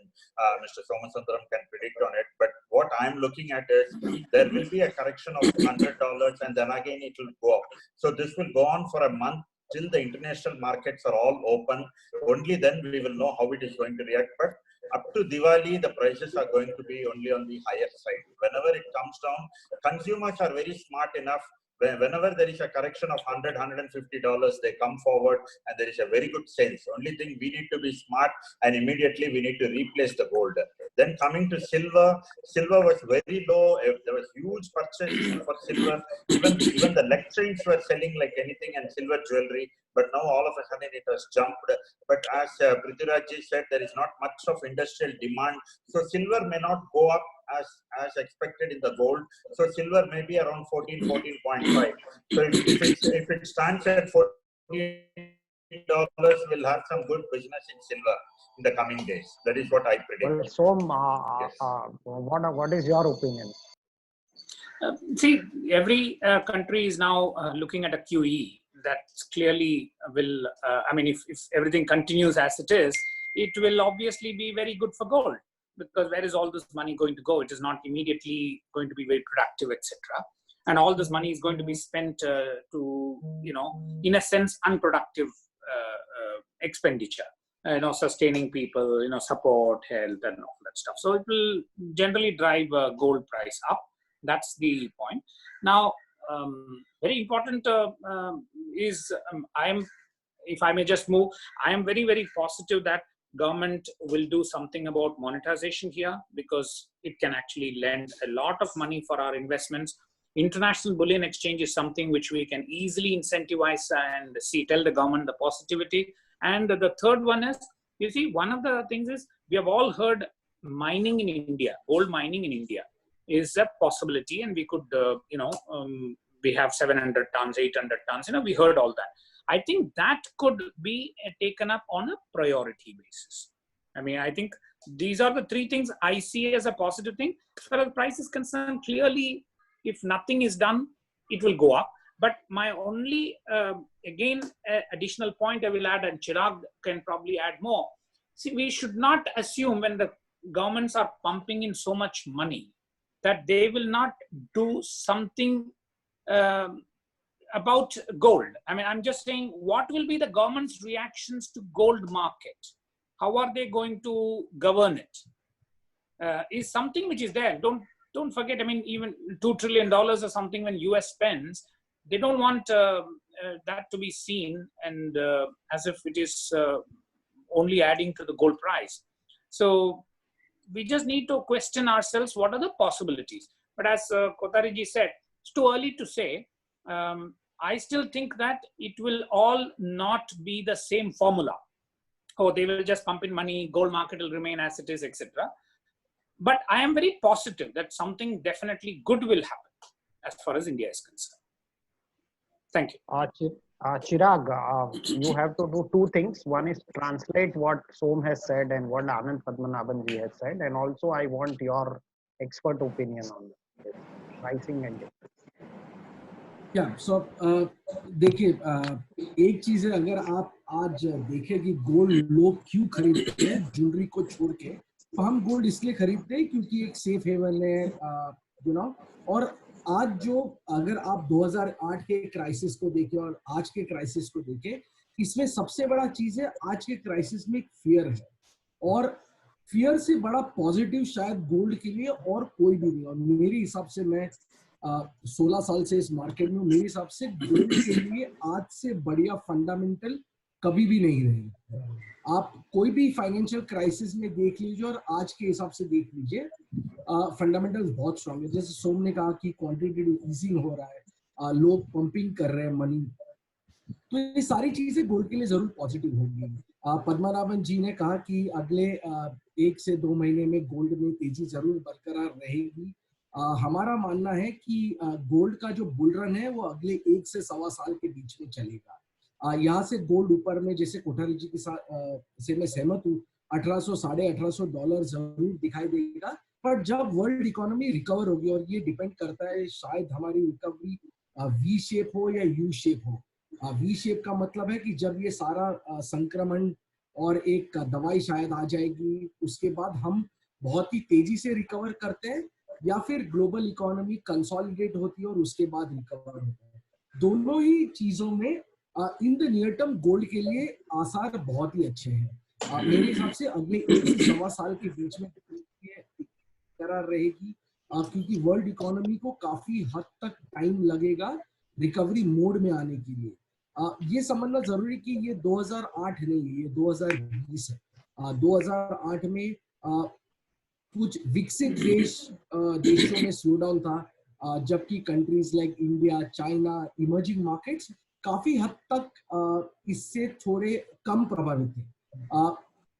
Mr. Somasundaram can predict on it. But what I'm looking at is there will be a correction of $100, and then again it will go up. So this will go on for a month till the international markets are all open. Only then we will know how it is going to react. But up to Diwali, the prices are going to be only on the higher side. Whenever it comes down, consumers are very smart enough. Whenever there is a correction of $100, $150, they come forward and there is a very good sales. Only thing we need to be smart, and immediately we need to replace the gold. Then coming to silver, silver was very low. There was huge purchases for silver. Even the lecturings were selling like anything, and silver jewelry. But now all of a sudden it has jumped. But as Prithviraj ji said, there is not much of industrial demand. So silver may not go up as expected in the gold. So silver may be around 14, 14.5. So if it stands at $14, we'll have some good business in silver in the coming days. That is what I predict. Well, Som, Yes. what is your opinion? See, every country is now looking at a QE that clearly will, I mean, if everything continues as it is, it will obviously be very good for gold. because where is all this money going to go? It is not immediately going to be very productive, etc. And all this money is going to be spent to, in a sense, unproductive expenditure. Sustaining people, support, health, and all that stuff. So it will generally drive gold price up. That's the point. Now, very important is if I may just move, I am very, very positive that government will do something about monetization here, because it can actually lend a lot of money for our investments. International bullion exchange is something which we can easily incentivize and tell the government the positivity. And the third one is, you see, one of the things is, we have all heard mining in India, gold mining in India is a possibility, and we could, we have 700 tons, 800 tons, we heard all that. I think that could be taken up on a priority basis. I mean, I think these are the three things I see as a positive thing. As far as the price is concerned, clearly, if nothing is done, it will go up. But my only, again, additional point I will add, and Chirag can probably add more. See, we should not assume when the governments are pumping in so much money that they will not do something about gold. I mean, I'm just saying, what will be the government's reactions to gold market? How are they going to govern it? Is something which is there. Don't forget, I mean, even $2 trillion or something when US spends, they don't want that to be seen and as if it is only adding to the gold price. So we just need to question ourselves, what are the possibilities? But as Kothari ji said, it's too early to say. I still think that it will all not be the same formula. Oh, they will just pump in money, gold market will remain as it is, etc. But I am very positive that something definitely good will happen as far as India is concerned. Thank you. Chirag, you have to do two things. One is translate what Som has said and what Anand Padmanabhan ji has said. And also I want your expert opinion on this pricing and देखिए, एक चीज है, अगर आप आज देखें कि gold लोग क्यों खरीदते हैं ज्वेलरी को छोड़ के, तो हम गोल्ड इसलिए खरीदते हैं क्योंकि एक सेफ हेवन है, और आज जो, अगर आप 2008 के क्राइसिस को देखें और आज के क्राइसिस को देखें, इसमें सबसे बड़ा चीज है, आज के क्राइसिस में एक फियर है, और फियर से बड़ा पॉजिटिव शायद गोल्ड के लिए और कोई भी नहीं। और मेरे हिसाब से, मैं 16 साल से इस मार्केट में, मेरे हिसाब से गोल्ड के लिए आज से बढ़िया फंडामेंटल कभी भी नहीं रहे। आप कोई भी फाइनेंशियल क्राइसिस में देख लीजिए और आज के हिसाब से देख लीजिए, फंडामेंटल्स बहुत स्ट्रांग है। जैसे सोम ने कहा कि क्वांटिटेटिव ईजिंग हो रहा है, लोग पंपिंग कर रहे हैं मनी, तो ये सारी चीजें गोल्ड के लिए जरूर पॉजिटिव होंगी। पद्मनाभन जी ने कहा कि अगले 1 से 2 महीने में गोल्ड में तेजी जरूर बरकरार रहेगी। हमारा मानना है कि गोल्ड का जो बुल रन है वो अगले 1 से 1.25 साल के बीच में चलेगा। यहाँ से गोल्ड ऊपर में, जैसे कोठारी जी के साथ से मैं सहमत हूँ, $1800-1850 जरूर दिखाई देगा। पर जब वर्ल्ड इकोनॉमी रिकवर होगी, और ये डिपेंड करता है शायद हमारी रिकवरी वी शेप हो या यू शेप हो। वी शेप का मतलब है कि जब ये सारा संक्रमण और एक दवाई शायद आ जाएगी, उसके बाद हम बहुत ही तेजी से रिकवर करते हैं, या फिर ग्लोबल इकोनॉमी कंसोलिडेट होती है और उसके बाद रिकवर होता है। दोनों ही चीजों में in the near term gold के लिए आसार बहुत ही अच्छे हैं। मेरे हिसाब से अगले 1 से 1.25 साल के बीच में करार रहेगी, क्योंकि वर्ल्ड इकोनॉमी को काफी हद तक टाइम लगेगा रिकवरी मोड में आने के लिए। ये समझना जरूरी कि ये 2008 नहीं है, ये 2020 है। 2008 में कुछ विकसित देशों में स्लो डाउन था, जबकि countries like India, China, emerging markets काफी हद तक इससे थोड़े कम प्रभावित थे।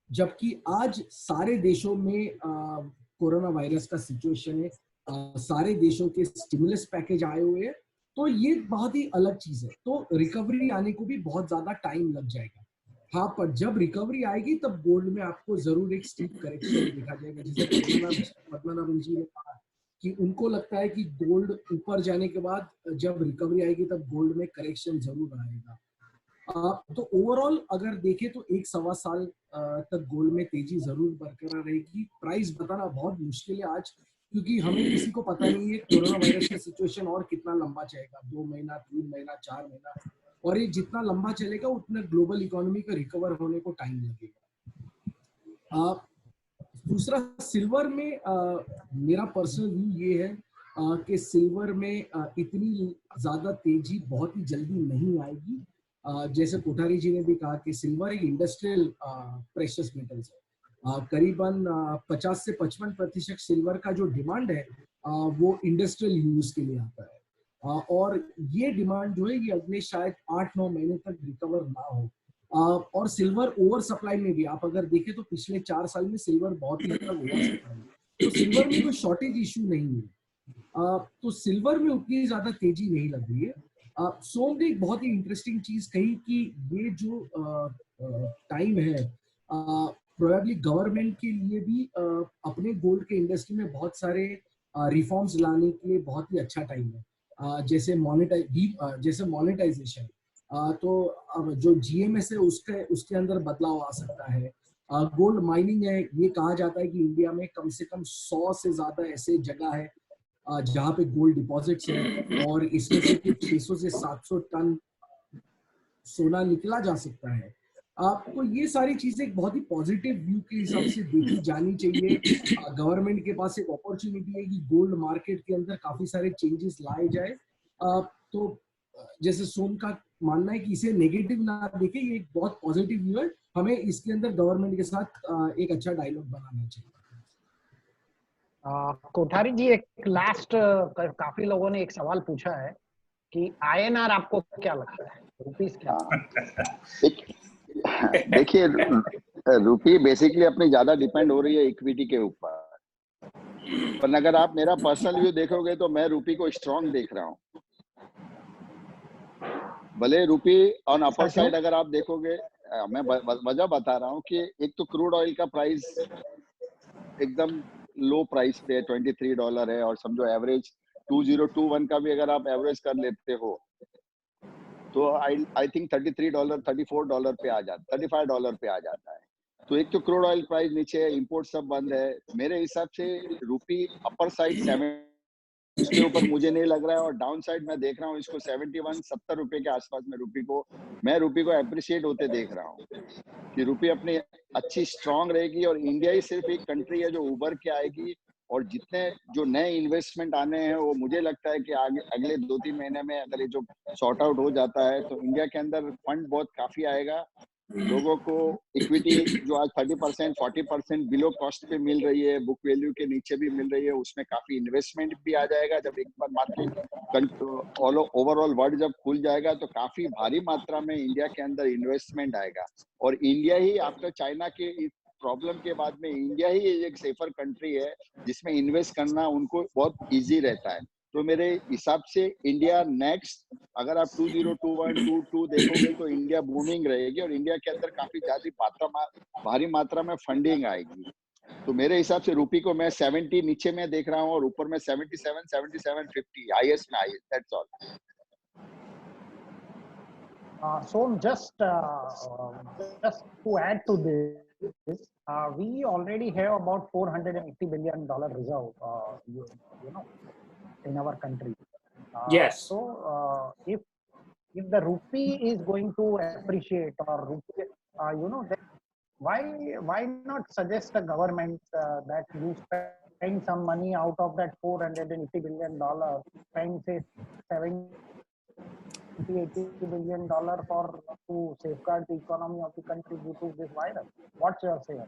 जबकि आज सारे देशों में कोरोना वायरस का सिचुएशन है, सारे देशों के स्टिमुलस पैकेज आए हुए हैं, तो ये बहुत ही अलग चीज है। तो रिकवरी आने को भी बहुत ज्यादा टाइम लग जाएगा। हाँ, पर जब रिकवरी आएगी तब गोल्ड में आपको जरूर एक स्टीप करेक्शन देखा जाएगा। जैसे पद्मनाभन जी ने कहा कि उनको लगता है कि गोल्ड ऊपर जाने के बाद जब रिकवरी आएगी तब गोल्ड में करेक्शन जरूर आएगा। तो ओवरऑल अगर देखें तो 1-1.25 साल तक गोल्ड में तेजी जरूर बरकरार रहेगी। प्राइस बताना बहुत मुश्किल है आज, क्योंकि हमें किसी को पता नहीं है कोरोना वायरस की सिचुएशन और कितना लंबा चलेगा, 2 महीना, 3 महीना, 4 महीना, और ये जितना लंबा चलेगा उतना ग्लोबल इकोनॉमी का रिकवर होने को टाइम लगेगा। दूसरा, सिल्वर में मेरा पर्सनल व्यू ये है कि सिल्वर में इतनी ज्यादा तेजी बहुत ही जल्दी नहीं आएगी। जैसे कोठारी जी ने भी कहा कि सिल्वर एक इंडस्ट्रियल प्रेशियस मेटल्स है। करीबन 50 से 55% सिल्वर का जो डिमांड है वो इंडस्ट्रियल यूज के लिए आता है, और ये डिमांड जो है ये अगले शायद 8-9 महीने तक रिकवर ना हो। और सिल्वर ओवर सप्लाई में भी आप अगर देखें तो पिछले 4 साल में सिल्वर बहुत ही हद तक ओवर सप्लाई है, तो सिल्वर में कोई शॉर्टेज इशू नहीं है। तो सिल्वर में उतनी ज्यादा तेजी नहीं लग रही है। सोम ने एक बहुत ही इंटरेस्टिंग चीज कही कि ये जो टाइम है प्रोबेबली गवर्नमेंट के लिए भी अपने गोल्ड के इंडस्ट्री में बहुत सारे रिफॉर्म्स लाने के लिए बहुत ही अच्छा टाइम है। जैसे मॉनेटाइजेशन, तो अब जो GMS है उसके अंदर बदलाव आ सकता है। गोल्ड माइनिंग है, ये कहा जाता है कि इंडिया में कम से कम 100 से ज्यादा ऐसे जगह है जहाँ पे गोल्ड डिपॉजिट्स है, और इसमें से कुछ 600 से 700 टन सोना निकला जा सकता है। तो ये सारी चीजें एक बहुत ही पॉजिटिव व्यू के हिसाब से देखी जानी चाहिए। गवर्नमेंट के पास एक अपॉर्चुनिटी है कि गोल्ड मार्केट के अंदर काफी सारे चेंजेस लाए जाए। तो जैसे सोम का मानना है कि इसे नेगेटिव ना देखे, ये एक बहुत पॉजिटिव व्यू है। हमें इसके अंदर गवर्नमेंट के साथ एक अच्छा डायलॉग बनाना चाहिए। कोठारी जी, एक लास्ट काफी लोगों ने एक सवाल पूछा है कि INR आपको क्या लगता है, रुपीस क्या? देखिए, रुपी बेसिकली अपनी ज्यादा डिपेंड हो रही है इक्विटी के ऊपर, पर अगर आप मेरा पर्सनल व्यू देखोगे तो मैं रुपी को स्ट्रांग देख रहा हूँ। भले रुपी ऑन अपर साइड अगर आप देखोगे, मैं वजह बता रहा हूँ कि एक तो क्रूड ऑयल का प्राइस एकदम लो प्राइस पे $23 है, और समझो एवरेज 2021 का भी अगर आप एवरेज कर लेते हो तो आई थिंक $33 $34 पे आ जाता, $35 पे आ जाता है। तो एक तो क्रूड ऑयल प्राइस नीचे है, इंपोर्ट सब बंद है। मेरे हिसाब से रुपी अपर साइड 7 उसके ऊपर मुझे नहीं लग रहा है, और डाउन साइड मैं देख रहा हूँ इसको 71-70 रुपए के आसपास में रुपी को अप्रिशिएट होते देख रहा हूँ कि रुपी अपनी अच्छी स्ट्रांग रहेगी, और इंडिया ही सिर्फ एक कंट्री है जो उभर के आएगी। और जितने जो नए इन्वेस्टमेंट आने हैं वो मुझे लगता है कि आगे अगले 2-3 महीने में अगर ये जो सॉर्ट आउट हो जाता है तो इंडिया के अंदर फंड बहुत काफी आएगा। लोगों को इक्विटी जो आज 30% 40% बिलो कॉस्ट पे मिल रही है, बुक वैल्यू के नीचे भी मिल रही है, उसमें काफी इन्वेस्टमेंट भी आ जाएगा। जब एक बार मार्केट ओवरऑल वर्ल्ड जब खुल जाएगा तो काफी भारी मात्रा में इंडिया के अंदर इन्वेस्टमेंट आएगा। और इंडिया ही आफ्टर चाइना के प्रॉब्लम के बाद में इंडिया ही एक सेफर कंट्री है जिसमें इन्वेस्ट करना उनको बहुत इजी रहता है। तो मेरे हिसाब से इंडिया नेक्स्ट, अगर आप 2021-22 देखोगे तो इंडिया बूमिंग रहेगी, और इंडिया के अंदर काफी ज्यादा भारी मात्रा में फंडिंग आएगी। तो मेरे हिसाब से रुपी को मैं 70 नीचे में देख रहा हूँ, और ऊपर में 77-77.50 हाईएस्ट में highest, that's all. So just to add to this, we already have about $480 billion reserve, you know, in our country. Yes. So if the rupee is going to appreciate, or rupee, you know, then why not suggest the government that you spend some money out of that $480 billion, spend say $70-80 billion to safeguard the economy of the country due to this virus? What's your say?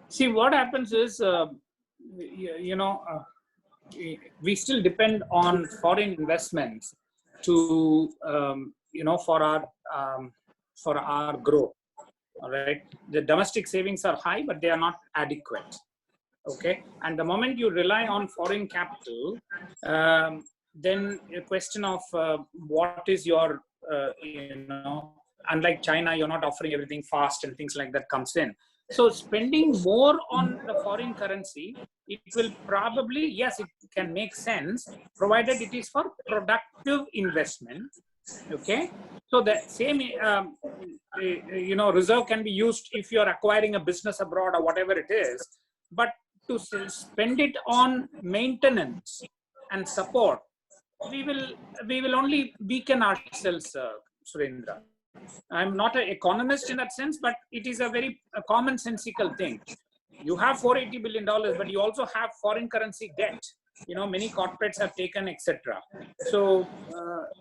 See, what happens is, we still depend on foreign investments to, for our growth. All right, the domestic savings are high, but they are not adequate. Okay, and the moment you rely on foreign capital, then a question of what is your, unlike China, you're not offering everything fast and things like that comes in. So spending more on the foreign currency, it will probably, yes, it can make sense, provided it is for productive investment Okay, so the same reserve can be used if you are acquiring a business abroad or whatever it is, but to spend it on maintenance and support, we will only weaken ourselves, Surendra. I'm not an economist in that sense, but it is a very commonsensical thing. You have $480 billion, but you also have foreign currency debt. Many corporates have taken, etc. So,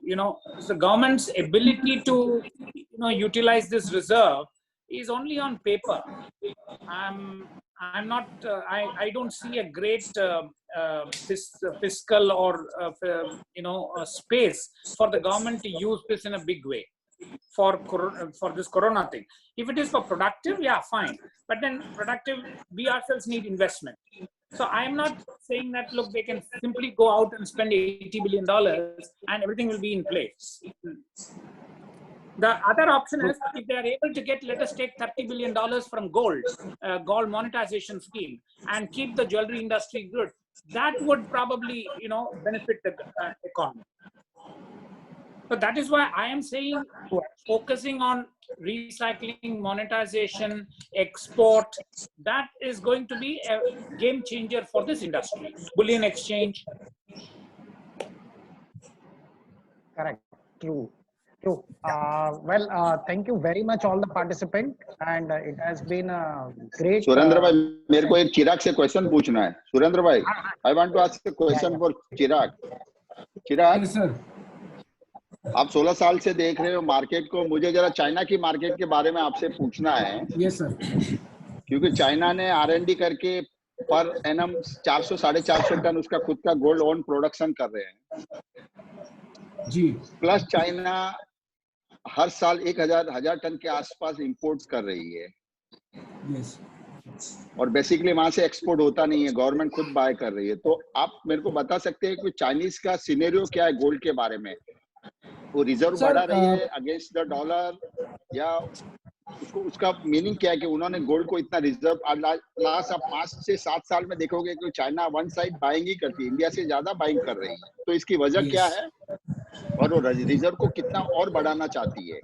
the government's ability to, utilize this reserve is only on paper. I'm not. I don't see a great fiscal or space for the government to use this in a big way for this corona thing. If it is for productive, yeah, fine. But then productive, we ourselves need investment. So I'm not saying that, look, they can simply go out and spend $80 billion and everything will be in place. The other option is, if they are able to get, let us take $30 billion from gold monetization scheme, and keep the jewelry industry good, that would probably, benefit the economy. So that is why I am saying focusing on recycling, monetization, export, that is going to be a game changer for this industry. Bullion exchange. Correct. True. Thank you very much all the participants, and it has been a great. Surendra भाई, मेरे को एक चिराग से question पूछना है. सुरेंद्र भाई, I want to ask a question for Chirag. Chirag, sir, आप 16 साल से देख रहे हो मार्केट को. मुझे जरा चाइना की मार्केट के बारे में आपसे पूछना है. Yes sir. क्योंकि चाइना ने R&D करके पर एनम 400-450 टन उसका खुद का गोल्ड ओन प्रोडक्शन कर रहे हैं जी. प्लस चाइना हर साल 1000 टन के आसपास इंपोर्ट कर रही है. यस. और बेसिकली वहां से एक्सपोर्ट होता नहीं है, गवर्नमेंट खुद बाय कर रही है. तो आप मेरे को बता सकते हैं कि चाइनीज का सिनेरियो क्या है गोल्ड के बारे में? वो रिजर्व बढ़ा रही है अगेंस्ट द डॉलर, या उसका मीनिंग क्या है कि उन्होंने गोल्ड को इतना रिजर्व? लास्ट आप 5 से 7 साल में देखोगे कि चाइना वन साइड बाइंग ही करती है, इंडिया से ज्यादा बाइंग कर रही है. तो इसकी वजह क्या है और वो रिजर्व को कितना और बढ़ाना चाहती है?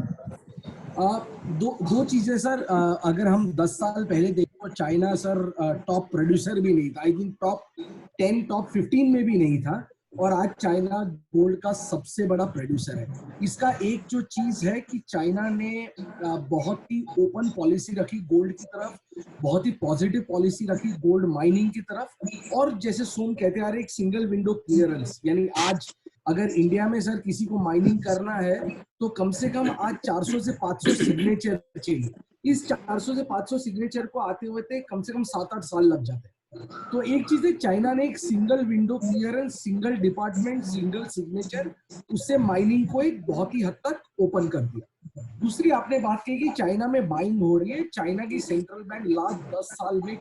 दो चीजें सर. अगर हम 10 साल पहले देखें तो चाइना सर टॉप प्रोड्यूसर भी नहीं था. आई थिंक टॉप 10, टॉप 15 में भी नहीं था. और आज चाइना गोल्ड का सबसे बड़ा प्रोड्यूसर है. इसका एक जो चीज है कि चाइना ने बहुत ही ओपन पॉलिसी रखी गोल्ड की तरफ, बहुत ही पॉजिटिव पॉलिसी रखी गोल्ड माइनिंग की तरफ. और जैसे सोम कहते आ रहे, एक सिंगल विंडो क्लियरेंस, यानी आज अगर इंडिया में सर किसी को माइनिंग करना है तो कम से कम आज 400 से 500 सिग्नेचर चाहिए. इस 400 से 500 सिग्नेचर को आते हुए कम से कम 7-8 साल लग जाते हैं. तो एक चीज है, चाइना ने एक single window clearance, single department, single signature, उससे माइनिंग को एक बहुत ही हद तक ओपन कर दिया. दूसरी आपने बात की कि चाइना में बाइंग हो रही है. चाइना की सेंट्रल बैंक लास्ट 10 साल में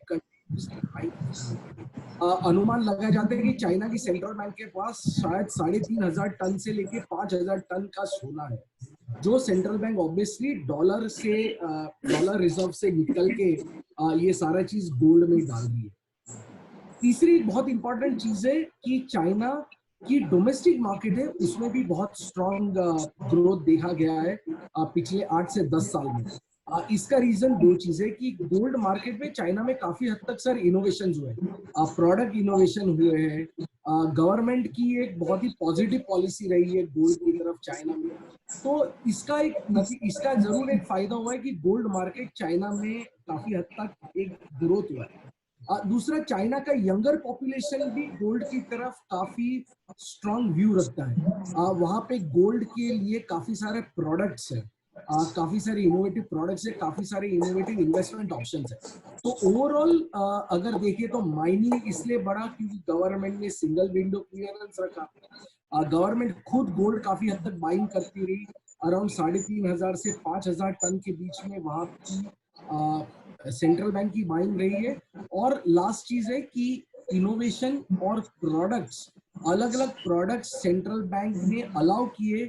अनुमान लगाया जाता है कि चाइना की सेंट्रल बैंक के पास शायद 3500 टन से लेके 5000 टन का सोना है, जो central bank obviously dollar reserve से निकल के ये सारा चीज गोल्ड में डाल रही है. तीसरी बहुत इंपॉर्टेंट चीज है कि चाइना की डोमेस्टिक मार्केट है, उसमें भी बहुत स्ट्रॉन्ग ग्रोथ देखा गया है पिछले 8 से 10 साल में. इसका रीजन दो चीजें कि गोल्ड मार्केट में चाइना में काफी हद तक सर इनोवेशन हुए हैं, प्रोडक्ट इनोवेशन हुए हैं. गवर्नमेंट की एक बहुत ही पॉजिटिव पॉलिसी रही है गोल्ड की तरफ चाइना में. तो इसका जरूर एक फायदा हुआ है कि गोल्ड मार्केट चाइना में काफी हद तक एक ग्रोथ हुआ है. दूसरा, चाइना का यंगर पॉपुलेशन भी गोल्ड की तरफ काफी स्ट्रॉन्ग व्यू रखता है. वहां पे गोल्ड के लिए काफी सारे प्रोडक्ट्स हैं, काफी सारे इनोवेटिव प्रोडक्ट्स है, काफी सारे इनोवेटिव इन्वेस्टमेंट ऑप्शंस है. तो ओवरऑल अगर देखें तो माइनिंग इसलिए बढ़ा क्योंकि गवर्नमेंट ने सिंगल विंडो क्लियरेंस रखा. गवर्नमेंट खुद गोल्ड काफी हद तक बाइंग करती रही, अराउंड 3500 से 5000 टन के बीच में वहां की सेंट्रल बैंक की बाइंग रही है. और लास्ट चीज है कि इनोवेशन और प्रोडक्ट्स, अलग अलग प्रोडक्ट्स सेंट्रल बैंक ने अलाउ किए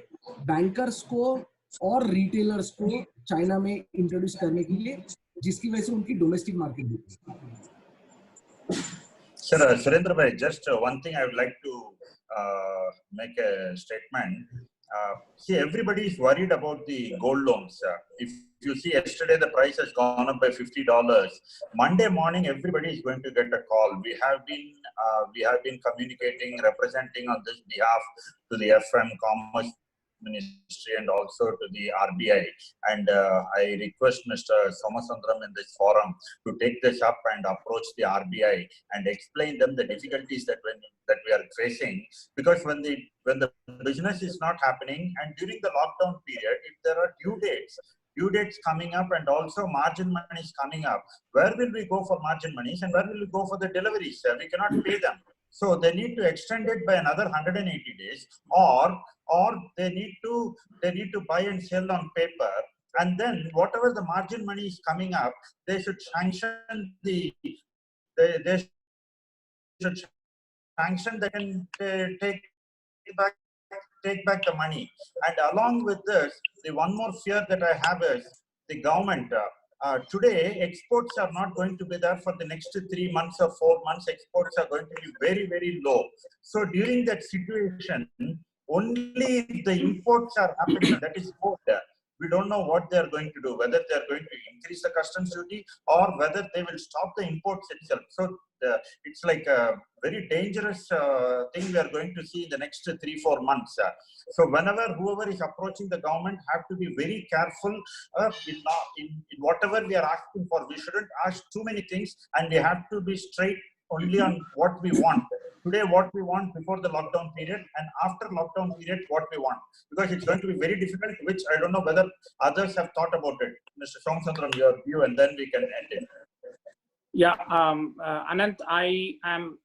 बैंकर्स को और रिटेलर्स को चाइना में इंट्रोड्यूस करने के लिए, जिसकी वजह से उनकी डोमेस्टिक मार्केट भी. Sir, Surendra bhai, just one thing I would like to make a statement. See, everybody is worried about the gold loans. If you see yesterday, the price has gone up by $50. Monday morning, everybody is going to get a call. We have been communicating, representing on this behalf to the FM Commerce Ministry and also to the RBI. And I request Mr. Somasundaram in this forum to take this up and approach the RBI and explain them the difficulties that we are facing. Because when the business is not happening and during the lockdown period, if there are due dates coming up and also margin money is coming up, where will we go for margin monies and where will we go for the deliveries? We cannot pay them. So they need to extend it by another 180 days, or they need to buy and sell on paper, and then whatever the margin money is coming up, they should sanction they should sanction that can take back the money. And along with this, the one more fear that I have is the government. Today, exports are not going to be there for the next 3 months or 4 months. Exports are going to be very, very low. So during that situation, only the imports are happening. That is good. We don't know what they are going to do, whether they are going to increase the customs duty or whether they will stop the imports itself. So it's like a very dangerous thing we are going to see in the next 3-4 months. So whenever whoever is approaching the government have to be very careful in whatever we are asking for. We shouldn't ask too many things, and we have to be straight only on what we want. Today, what we want before the lockdown period, and after lockdown period, what we want. Because it's going to be very difficult, which I don't know whether others have thought about it. Mr. Somasundaram, your view, and then we can end it. Yeah, Anant, I'm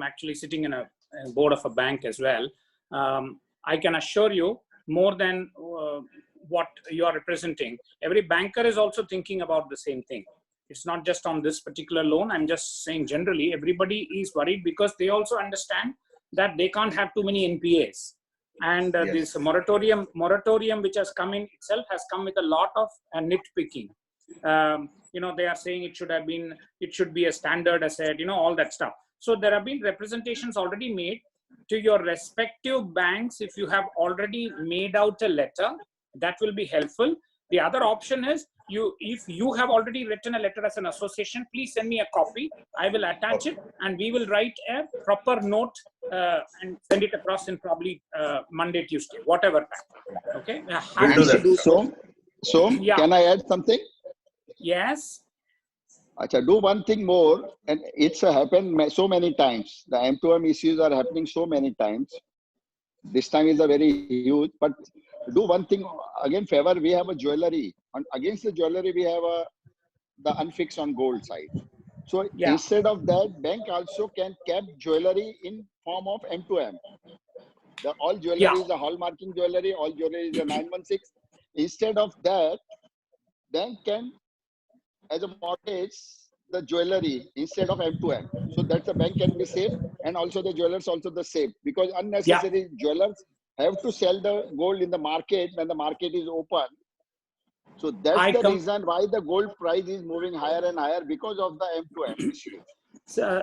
actually sitting in a board of a bank as well. I can assure you, more than what you are representing, every banker is also thinking about the same thing. It's not just on this particular loan. I'm just saying generally, everybody is worried because they also understand that they can't have too many NPAs. And this moratorium which has come in itself has come with a lot of nitpicking. They are saying it should be a standard asset, all that stuff. So there have been representations already made to your respective banks. If you have already made out a letter, that will be helpful. The other option is, if you have already written a letter as an association, please send me a copy. I will attach it, and we will write a proper note and send it across in probably Monday, Tuesday, whatever time. Okay. So yeah. Can I add something? Yes. Achha, do one thing more, and it's happened so many times. The M2M issues are happening so many times. This time is a very huge, but do one thing again. Favor, we have a jewelry. Against the jewelry, we have the unfixed on gold side. So instead of that, bank also can keep jewelry in form of M2M. All jewelry is a hallmarking jewelry. All jewelry is a 916. Instead of that, bank can, as a mortgage, the jewelry instead of M2M. So that the bank can be safe, and also the jewelers also the safe, because unnecessary jewelers have to sell the gold in the market when the market is open. So that's the reason why the gold price is moving higher and higher, because of the M2M issue. Sir,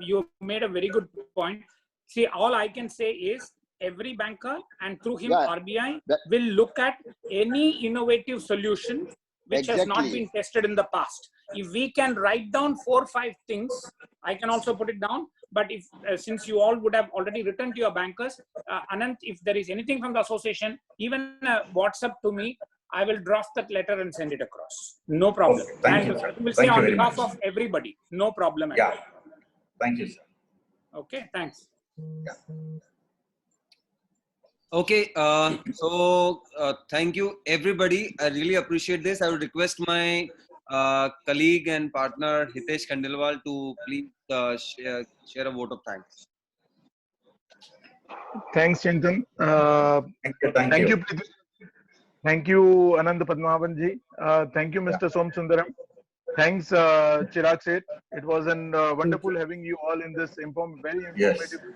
you made a very good point. See, all I can say is every banker, and through him RBI, will look at any innovative solution which has not been tested in the past. If we can write down 4 or 5 things, I can also put it down. But if since you all would have already written to your bankers, Anant, if there is anything from the association, even WhatsApp to me, I will draft that letter and send it across. No problem. Okay, thank you, sir. We'll say on behalf of everybody. No problem at all. Thank you, sir. Okay, thanks. Yeah. Okay, thank you, everybody. I really appreciate this. I would request my colleague and partner Hitesh Khandelwal to please share a vote of thanks. Thanks, Chintan. Thank you. Thank you, Anand Padmanabhanji. Thank you, Mr. Somasundaram. Thanks, Chirag Seth. It was wonderful having you all in this very informative discussion.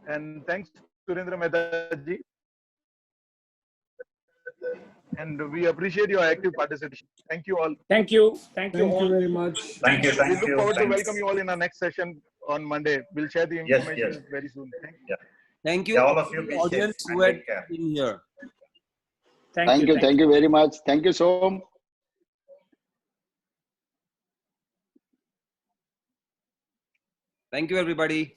And thanks, Surendra Mehta ji. And we appreciate your active participation. Thank you all. Thank you. Thank you all very much. Thank you. We look forward to welcome you all in our next session on Monday. We'll share the information very soon. Thank you. Thank you all of you. Be audience safe who and had take care. been here. Thank you. Thank you very much. Thank you, Som. Thank you, everybody.